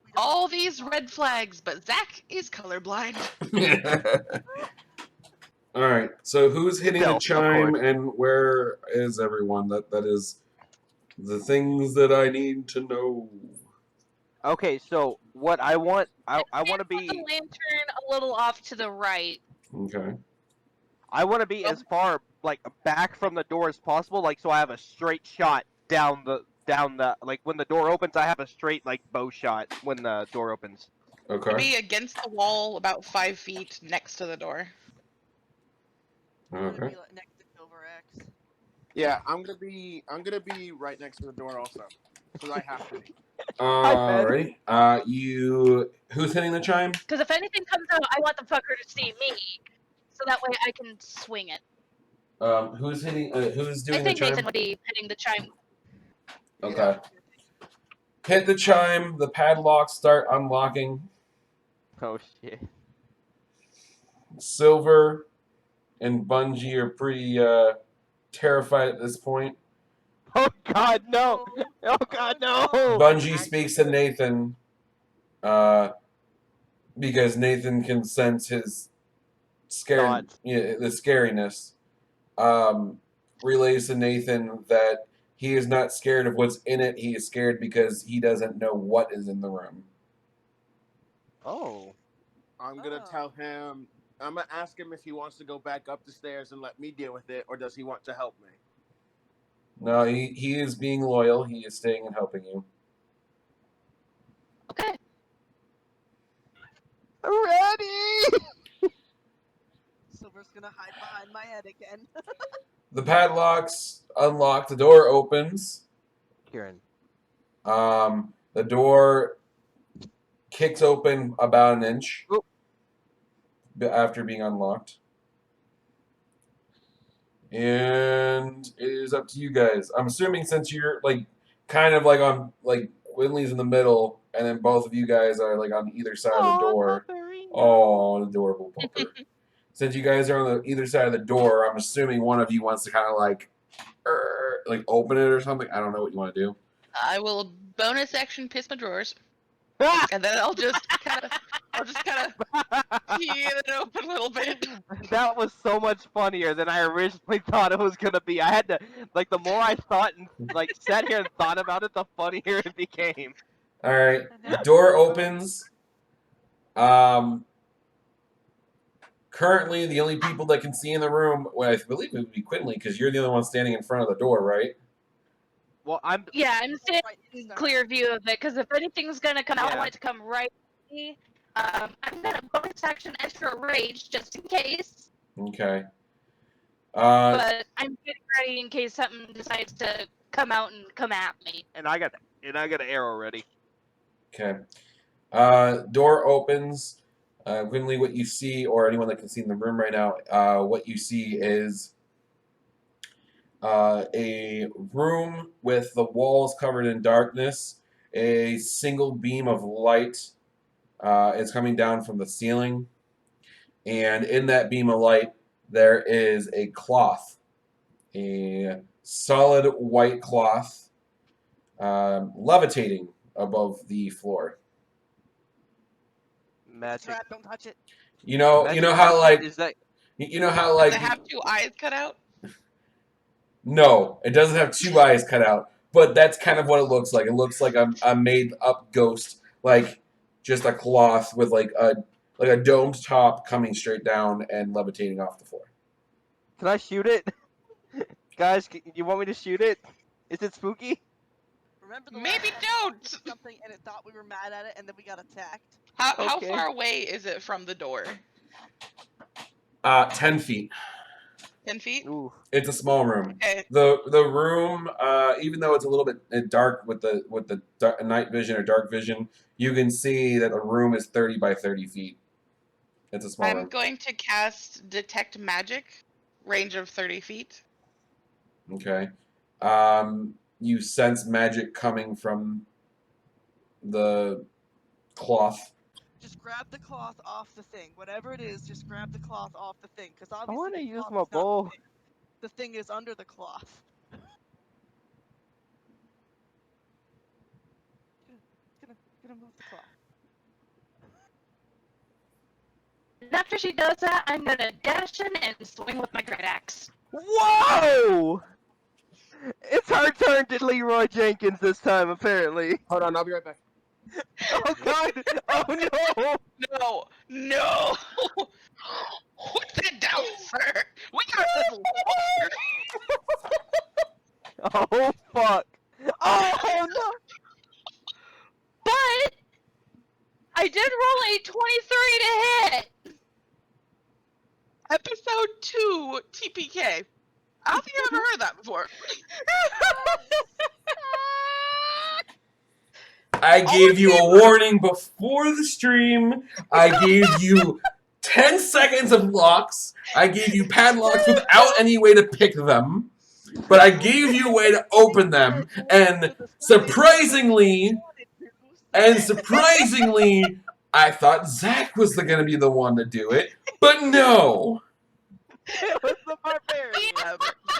Speaker 2: We don't
Speaker 3: All
Speaker 2: need
Speaker 3: these
Speaker 2: to
Speaker 3: red
Speaker 2: talk.
Speaker 3: flags, but Zach is colorblind.
Speaker 1: All right. So who's hitting the
Speaker 5: Stealth, of
Speaker 1: chime,
Speaker 5: course.
Speaker 1: and where is everyone? That is the things that I need to know.
Speaker 5: Okay, so what I want, I want to
Speaker 4: Stand with
Speaker 5: be,
Speaker 4: the lantern a little off to the right.
Speaker 1: Okay.
Speaker 5: I want to be as far like back from the door as possible, like so I have a straight shot down the like when the door opens, I have a straight like bow shot when the door opens.
Speaker 1: Okay.
Speaker 3: Be against the wall, about 5 feet next to the door.
Speaker 2: I'm gonna
Speaker 1: Okay.
Speaker 2: be like, next to Silver X.
Speaker 6: Yeah, I'm gonna be right next to the door also, because I have to be.
Speaker 1: Alrighty. Who's hitting the chime?
Speaker 4: Because if anything comes out, I want the fucker to see me, so that way I can swing it.
Speaker 1: Who's hitting? Who's doing
Speaker 4: I
Speaker 1: the
Speaker 4: think
Speaker 1: chime?
Speaker 4: Nathan would be hitting the chime.
Speaker 1: Okay. Hit the chime. The padlocks start unlocking.
Speaker 5: Oh shit!
Speaker 1: Silver and Bungie are pretty terrified at this point.
Speaker 5: Oh god, no! Oh god, no!
Speaker 1: Bungie speaks to Nathan because Nathan can sense his
Speaker 5: Thoughts.
Speaker 1: the scariness. Relays to Nathan that he is not scared of what's in it. He is scared because he doesn't know what is in the room.
Speaker 5: Oh.
Speaker 6: I'm gonna tell him. I'm gonna ask him if he wants to go back up the stairs and let me deal with it, or does he want to help me?
Speaker 1: No, he is being loyal. He is staying and helping you.
Speaker 4: Okay.
Speaker 5: Ready!
Speaker 2: Silver's gonna hide behind my head again.
Speaker 1: The padlocks unlock. The door opens.
Speaker 5: Kieran.
Speaker 1: The door kicks open about an inch
Speaker 5: Oop.
Speaker 1: after being unlocked. And it is up to you guys. I'm assuming since you're like kind of like on like Quinley's in the middle, and then both of you guys are like on either side of the door. Oh, adorable pupper. Since you guys are on the either side of the door, I'm assuming one of you wants to kind of like open it or something. I don't know what you want to do.
Speaker 3: I will bonus action piss my drawers, and then I'll just kind of get it open a little bit.
Speaker 5: That was so much funnier than I originally thought it was gonna be. I had to like the more I thought and like sat here and thought about it, the funnier it became.
Speaker 1: All right, door opens. Currently, the only people that can see in the room, well, I believe it would be Quinley, because you're the only one standing in front of the door, right?
Speaker 5: Well, I'm
Speaker 4: I'm standing
Speaker 2: Right in the
Speaker 4: clear view of it, because if anything's gonna come out, I
Speaker 5: Yeah.
Speaker 4: want it to come right at me. I'm gonna bonus action extra rage just in case.
Speaker 1: Okay.
Speaker 4: But I'm getting ready in case something decides to come out and come at me.
Speaker 5: and I got an arrow ready.
Speaker 1: Okay. Door opens. Quinley, what you see, or anyone that can see in the room right now, what you see is a room with the walls covered in darkness. A single beam of light is coming down from the ceiling. And in that beam of light, there is a cloth. A solid white cloth levitating above the floor.
Speaker 5: Magic.
Speaker 2: trap. Don't touch it.
Speaker 1: You know
Speaker 5: Magic
Speaker 1: how
Speaker 5: carpet?
Speaker 1: like
Speaker 5: Is that
Speaker 1: you know how
Speaker 3: Does
Speaker 1: like
Speaker 3: it have 2 eyes cut out?
Speaker 1: no, it doesn't have 2 eyes cut out, but that's kind of what it looks like. It looks like a made up ghost, like just a cloth with like a domed top coming straight down and levitating off the floor.
Speaker 5: Can I shoot it? Guys, you want me to shoot it? Is it spooky?
Speaker 2: Remember the
Speaker 3: Maybe
Speaker 2: last time
Speaker 3: don't.
Speaker 2: we did something and it thought we were mad at it and then we got attacked.
Speaker 3: How
Speaker 5: Okay.
Speaker 3: far away is it from the door?
Speaker 1: 10 feet.
Speaker 3: 10 feet?
Speaker 5: Ooh.
Speaker 1: It's a small room.
Speaker 3: Okay.
Speaker 1: The room, even though it's a little bit dark with the night vision or dark vision, you can see that the room is 30 by 30 feet. It's a small
Speaker 3: I'm
Speaker 1: room.
Speaker 3: going to cast Detect Magic, range of 30 feet.
Speaker 1: Okay. You sense magic coming from the cloth.
Speaker 2: Just grab the cloth off the thing. Whatever it is, just grab the cloth off the thing. Because
Speaker 5: I
Speaker 2: obviously
Speaker 5: want to
Speaker 2: the
Speaker 5: use
Speaker 2: cloth
Speaker 5: my
Speaker 2: is not
Speaker 5: bow.
Speaker 2: the thing. The thing is under the cloth. gonna move the clock.
Speaker 4: And after she does that, I'm gonna dash in and swing with my great axe.
Speaker 5: Whoa! It's her turn to Leroy Jenkins this time, apparently.
Speaker 8: Hold on, I'll be right back.
Speaker 5: Oh god! Oh no!
Speaker 3: No, no. Put that down, sir. We got this longer.
Speaker 5: Oh fuck! Oh no!
Speaker 4: But I did roll a 23 to hit.
Speaker 3: Episode 2 TPK. I don't think I've ever heard that before.
Speaker 1: I gave you a warning before the stream. I gave you 10 seconds of locks. I gave you padlocks without any way to pick them. But I gave you a way to open them. And surprisingly, I thought Zach was going to be the one to do it. But no.
Speaker 5: It was the barbarian.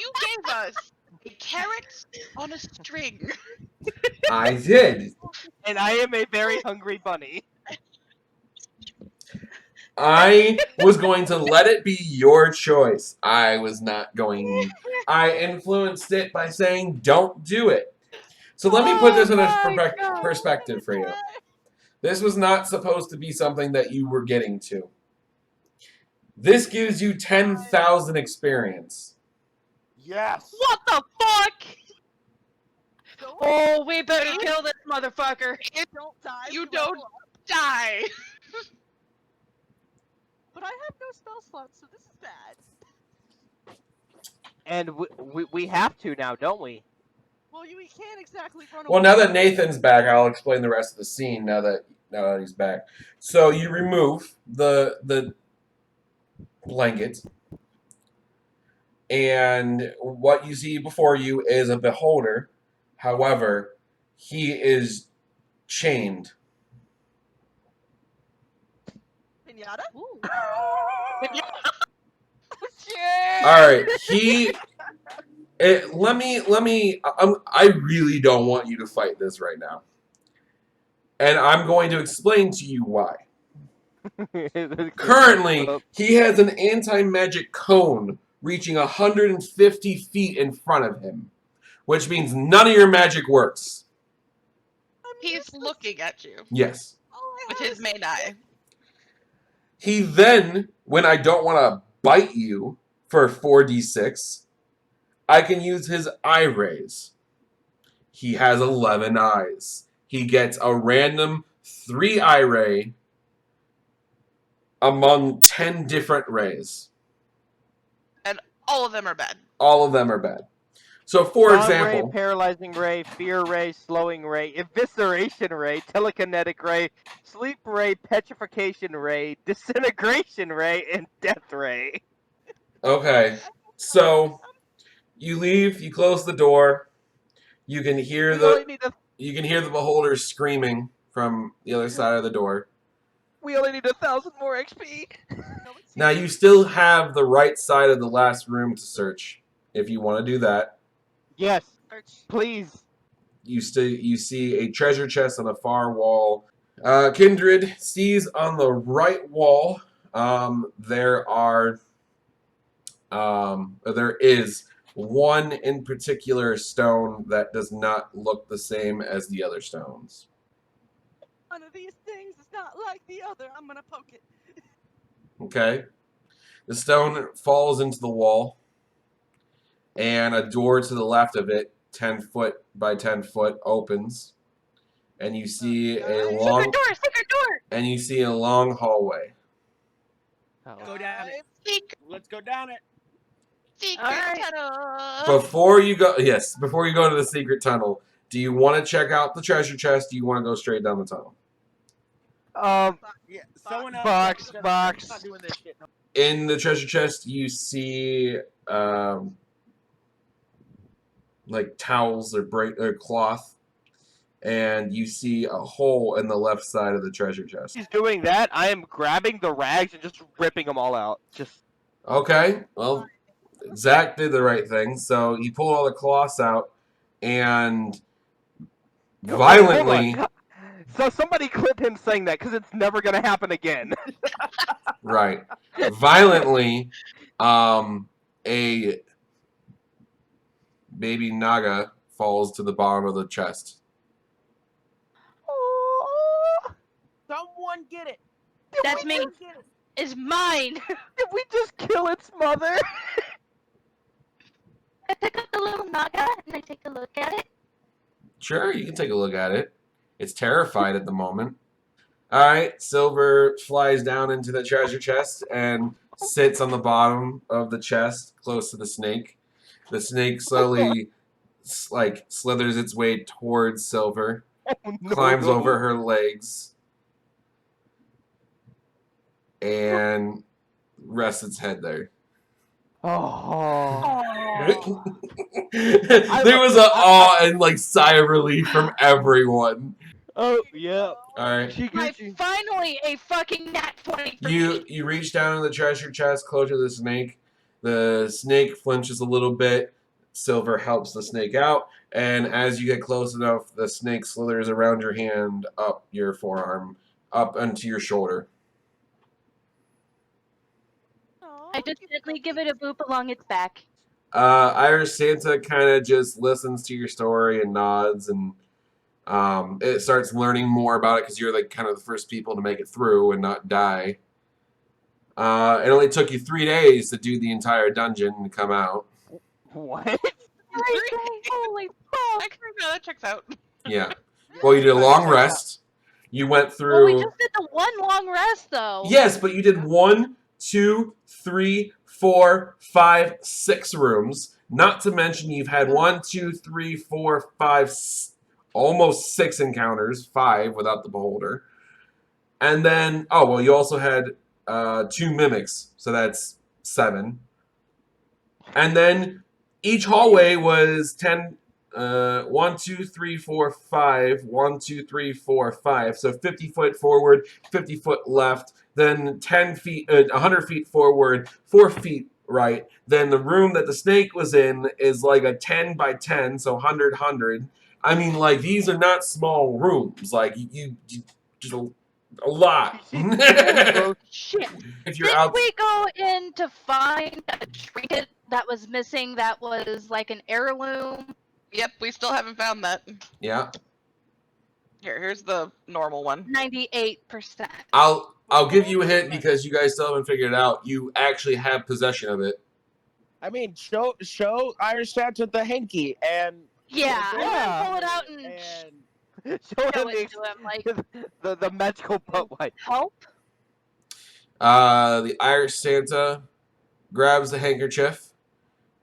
Speaker 3: You gave us a carrot on a string.
Speaker 1: I did.
Speaker 5: And I am a very hungry bunny.
Speaker 1: I was going to let it be your choice. I was not going. I influenced it by saying, don't do it. So let me put this in a perspective for you. This was not supposed to be something that you were getting to. This gives you 10,000 experience.
Speaker 6: Yes.
Speaker 4: What the fuck?
Speaker 2: Don't,
Speaker 4: Oh, we better kill this motherfucker.
Speaker 2: don't die.
Speaker 3: You
Speaker 2: we
Speaker 3: don't
Speaker 2: level up.
Speaker 3: die.
Speaker 2: But I have no spell slots, so this is bad.
Speaker 5: And we have to now, don't we?
Speaker 2: Well, we can't exactly run away.
Speaker 1: Well, now that Nathan's back, I'll explain the rest of the scene now that he's back. So you remove the blanket, and what you see before you is a beholder. However, he is chained.
Speaker 2: Pinata?
Speaker 1: All right, I really don't want you to fight this right now, and I'm going to explain to you why. Currently, he has an anti-magic cone reaching 150 feet in front of him, which means none of your magic works.
Speaker 3: He's looking at you
Speaker 1: Yes.
Speaker 3: with his main eye.
Speaker 1: He then, when I don't want to bite you for 4d6, I can use his eye rays. He has 11 eyes. He gets a random 3 eye ray among 10 different rays.
Speaker 3: And all of them are bad.
Speaker 1: All of them are bad. So, for
Speaker 5: Dawn
Speaker 1: example,
Speaker 5: ray, paralyzing ray, fear ray, slowing ray, evisceration ray, telekinetic ray, sleep ray, petrification ray, disintegration ray, and death ray.
Speaker 1: okay, so you leave, you close the door, you can hear
Speaker 5: We only
Speaker 1: the beholder screaming from the other side of the door.
Speaker 5: need 1,000 more XP.
Speaker 1: Now you still have the right side of the last room to search if you want to do that.
Speaker 5: Yes,
Speaker 2: Search.
Speaker 5: please.
Speaker 1: You see a treasure chest on the far wall. Kindred sees on the right wall there is one in particular stone that does not look the same as the other stones.
Speaker 2: One of these things is not like the other. I'm gonna poke it.
Speaker 1: Okay? The stone falls into the wall, and a door to the left of it, 10 foot by 10 foot, opens, and you see a long
Speaker 4: Secret door!
Speaker 1: hallway.
Speaker 5: Oh.
Speaker 6: Go down it. Let's go down it.
Speaker 3: Secret
Speaker 4: Alright.
Speaker 3: tunnel.
Speaker 1: Before you go to the secret tunnel, do you want to check out the treasure chest? Do you want to go straight down the tunnel?
Speaker 6: Yeah. Someone else.
Speaker 5: Box.
Speaker 6: I'm not doing this shit. No.
Speaker 1: In the treasure chest, you see like towels or cloth, and you see a hole in the left side of the treasure chest.
Speaker 5: He's doing that. I am grabbing the rags and just ripping them all out. Just
Speaker 1: Okay, well, Zach did the right thing, so he pulled all the cloths out and violently.
Speaker 5: So somebody clip him saying that, because it's never gonna happen again.
Speaker 1: Right. Violently, a baby Naga falls to the bottom of the chest.
Speaker 6: Someone get it.
Speaker 4: That's me.
Speaker 6: Someone get it.
Speaker 4: It's mine.
Speaker 5: Did we just kill its mother?
Speaker 4: I pick up the little Naga and I take a look at it.
Speaker 1: Sure, you can take a look at it. It's terrified at the moment. All right, Silver flies down into the treasure chest and sits on the bottom of the chest, close to the snake. The snake slowly, slithers its way towards Silver,
Speaker 5: Oh, no.
Speaker 1: climbs over her legs, and rests its head there.
Speaker 5: Oh.
Speaker 1: There was a awe and sigh of relief from everyone.
Speaker 5: Oh, yeah.
Speaker 1: All right.
Speaker 5: Shiguchi.
Speaker 4: Finally a fucking nat 20 for me.
Speaker 1: You reach down in the treasure chest, close to the snake. The snake flinches a little bit. Silver helps the snake out, and as you get close enough, the snake slithers around your hand, up your forearm, up onto your shoulder.
Speaker 4: I just gently give it a boop along its back.
Speaker 1: Irish Santa kind of just listens to your story and nods, and it starts learning more about it because you're kind of the first people to make it through and not die. It only took you 3 days to do the entire dungeon and come out.
Speaker 5: What?
Speaker 4: Holy fuck!
Speaker 3: That checks out.
Speaker 1: Yeah. Well, you did a long rest. You went
Speaker 4: Well,
Speaker 1: through.
Speaker 4: we just did the one long rest though.
Speaker 1: Yes, but you did 1, 2, 3, 4, 5, 6 rooms. Not to mention you've had 1, 2, 3, 4, 5, almost 6 encounters. 5 without the beholder. And then, you also had 2 mimics, so that's 7. And then each hallway was 10. 1, 2, 3, 4, 5. 1, 2, 3, 4, 5. So 50 foot forward, 50 foot left. Then 10 feet, 100 feet forward, 4 feet right. Then the room that the snake was in is like a 10 by 10, so 100, 100. I mean, these are not small rooms. You just a lot.
Speaker 4: Shit.
Speaker 1: If you're
Speaker 4: Did
Speaker 1: out,
Speaker 4: we go in to find a trinket that was missing that was like an heirloom?
Speaker 3: Yep, we still haven't found that.
Speaker 1: yeah,
Speaker 3: Here's the normal one.
Speaker 4: 98%.
Speaker 1: I'll give you a hint because you guys still haven't figured it out. You actually have possession of it.
Speaker 6: I mean, show Irish Santa the hanky and
Speaker 4: Yeah, I'm
Speaker 5: Yeah.
Speaker 4: gonna pull it out and
Speaker 5: Show
Speaker 4: show
Speaker 5: him
Speaker 4: it to him. Like,
Speaker 5: the magical butt wipe.
Speaker 4: help?
Speaker 1: The Irish Santa grabs the handkerchief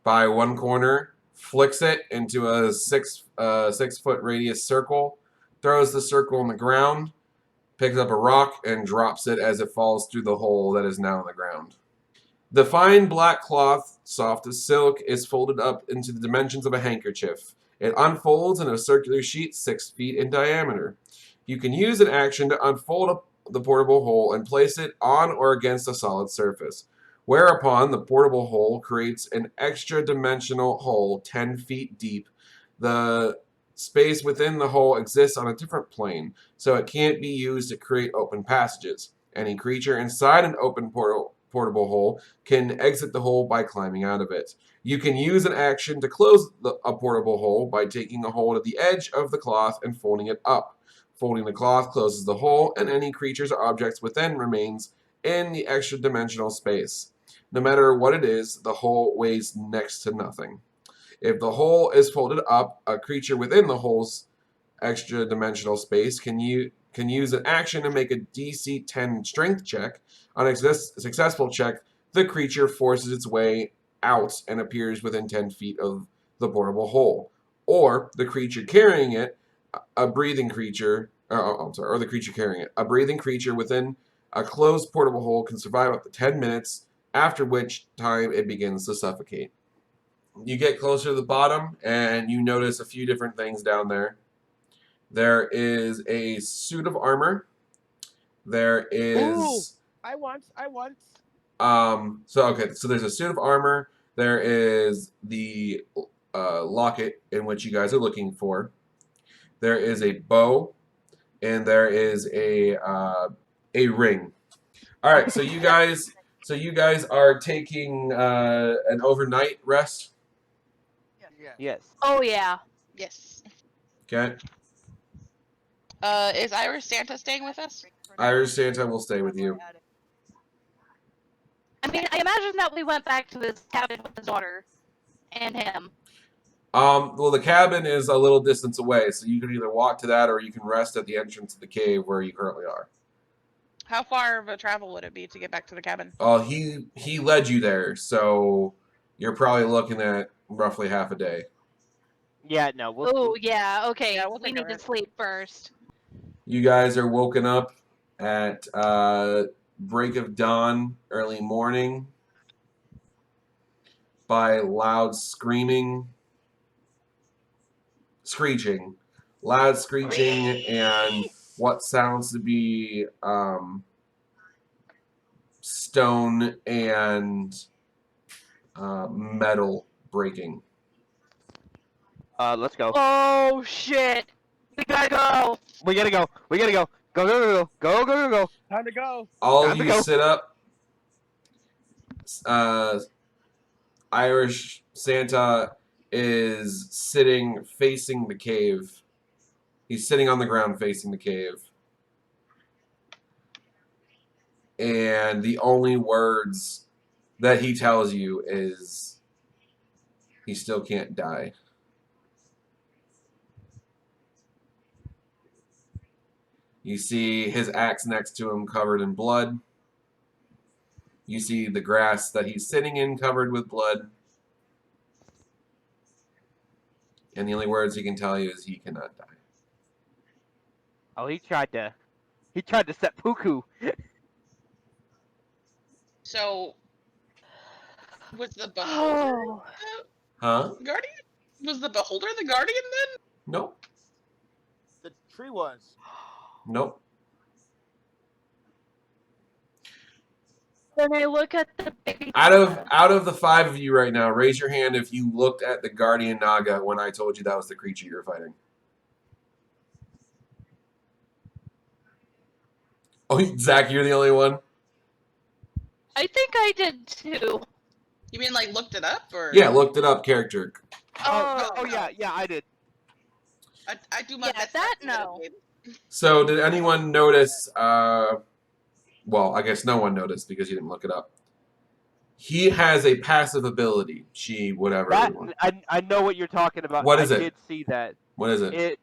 Speaker 1: by one corner, flicks it into a 6 foot radius circle, throws the circle on the ground, picks up a rock, and drops it as it falls through the hole that is now in the ground. The fine black cloth, soft as silk, is folded up into the dimensions of a handkerchief. It unfolds in a circular sheet 6 feet in diameter. You can use an action to unfold the portable hole and place it on or against a solid surface, whereupon the portable hole creates an extra-dimensional hole 10 feet deep. The space within the hole exists on a different plane, so it can't be used to create open passages. Any creature inside an open portable hole can exit the hole by climbing out of it. You can use an action to close a portable hole by taking a hold of the edge of the cloth and folding it up. Folding the cloth closes the hole, and any creatures or objects within remains in the extra-dimensional space. No matter what it is, the hole weighs next to nothing. If the hole is folded up, a creature within the hole's extra-dimensional space can use an action to make a DC 10 strength check. On a successful check, the creature forces its way out and appears within 10 feet of the portable hole. Or the creature carrying it, a breathing creature, or the creature carrying it, a breathing creature within a closed portable hole can survive up to 10 minutes, after which time it begins to suffocate. You get closer to the bottom, and you notice a few different things down there. There is a suit of armor. There is...
Speaker 6: Ooh, I want.
Speaker 1: So there's a suit of armor. There is the locket in which you guys are looking for. There is a bow. and there is a ring. All right, so you guys are taking an overnight rest.
Speaker 5: Yes.
Speaker 4: Oh yeah.
Speaker 3: Yes.
Speaker 1: Okay,
Speaker 3: Is Irish Santa staying with us?
Speaker 1: Irish Santa will stay with you.
Speaker 4: I mean, I imagine that we went back to his cabin with his daughter and him.
Speaker 1: Well, the cabin is a little distance away, so you can either walk to that or you can rest at the entrance of the cave where you currently are.
Speaker 3: How far of a travel would it be to get back to the cabin?
Speaker 1: He led you there, so you're probably looking at roughly half a day.
Speaker 5: Yeah, no. We'll
Speaker 4: Oh yeah. Okay.
Speaker 3: Yeah, we'll
Speaker 4: we
Speaker 3: take
Speaker 4: need
Speaker 3: a
Speaker 4: to
Speaker 3: rest.
Speaker 4: sleep first.
Speaker 1: You guys are woken up at break of dawn, early morning, by loud screeching, loud screeching, and what sounds to be stone and metal breaking.
Speaker 5: let's go.
Speaker 4: Oh shit. We gotta go.
Speaker 5: We gotta go. We gotta go. Go, go, go, go, go, go, go, go.
Speaker 6: Time to go.
Speaker 1: All
Speaker 5: Time
Speaker 1: of
Speaker 5: to
Speaker 1: you
Speaker 5: go.
Speaker 1: sit up. Irish Santa is sitting facing the cave. He's sitting on the ground facing the cave. And the only words that he tells you is he still can't die. You see his axe next to him covered in blood. You see the grass that he's sitting in covered with blood. And the only words he can tell you is he cannot die.
Speaker 5: Oh, he tried to set Puku.
Speaker 3: So, was the beholder
Speaker 4: Oh.
Speaker 1: Huh?
Speaker 3: guardian? Was the beholder the guardian then?
Speaker 1: Nope.
Speaker 6: The tree was.
Speaker 1: Nope.
Speaker 4: When I look at the baby.
Speaker 1: Out of the five of you right now, raise your hand if you looked at the Guardian Naga when I told you that was the creature you're fighting. Oh, Zach, you're the only one?
Speaker 4: I think I did too.
Speaker 3: You mean like looked it up or?
Speaker 1: Yeah, looked it up, character.
Speaker 5: Oh, yeah, I did.
Speaker 3: I do my
Speaker 4: Yeah,
Speaker 3: best.
Speaker 4: that
Speaker 3: estimate of
Speaker 4: no.
Speaker 3: it.
Speaker 1: So, did anyone notice, well, I guess no one noticed because you didn't look it up. He has a passive ability. Whatever.
Speaker 5: That I know what you're talking about.
Speaker 1: What is
Speaker 5: I
Speaker 1: it?
Speaker 5: did see that.
Speaker 1: What is it?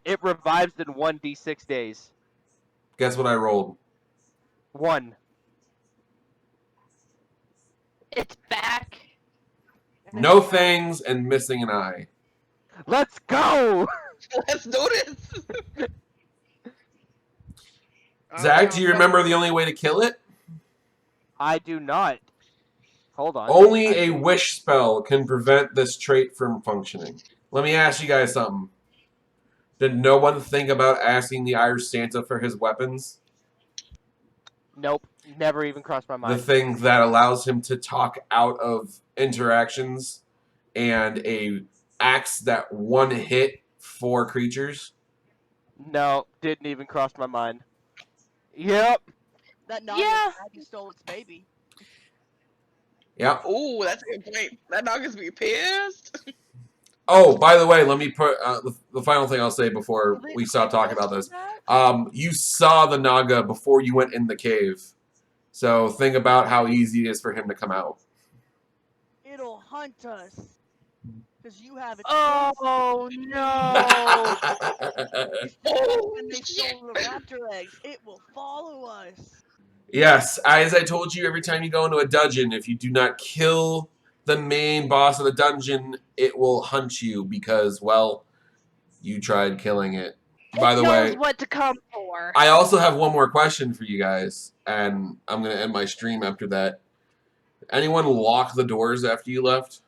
Speaker 5: It revives in 1d6 days.
Speaker 1: Guess what I rolled?
Speaker 5: 1.
Speaker 4: It's back.
Speaker 1: No fangs and missing an eye.
Speaker 5: Let's go.
Speaker 3: Let's do this.
Speaker 1: Zach, do you remember the only way to kill it?
Speaker 5: I do not. Hold on.
Speaker 1: Only a wish spell can prevent this trait from functioning. Let me ask you guys something. Did no one think about asking the Irish Santa for his weapons?
Speaker 5: Nope. Never even crossed my
Speaker 1: The
Speaker 5: mind.
Speaker 1: thing that allows him to talk out of interactions and a axe that one hit 4 creatures?
Speaker 5: No, didn't even cross my mind. Yep.
Speaker 2: That Naga
Speaker 4: Yeah.
Speaker 2: Maggie stole its baby.
Speaker 1: Yep.
Speaker 3: Ooh, that's a good point. That dog is be pissed.
Speaker 1: Oh, by the way, let me put the final thing I'll say before
Speaker 2: Will they
Speaker 1: we stop talking about this.
Speaker 2: that?
Speaker 1: You saw the Naga before you went in the cave. So think about how easy it is for him to come out.
Speaker 2: It'll hunt us. Because you have its
Speaker 4: Oh no.
Speaker 2: when they stole the raptor eggs, it will follow us.
Speaker 1: Yes, as I told you, every time you go into a dungeon, if you do not kill the main boss of the dungeon, it will hunt you because, well, you tried killing it. By the way,
Speaker 4: knows what to come for.
Speaker 1: I also have one more question for you guys, and I'm going to end my stream after that. Anyone lock the doors after you left?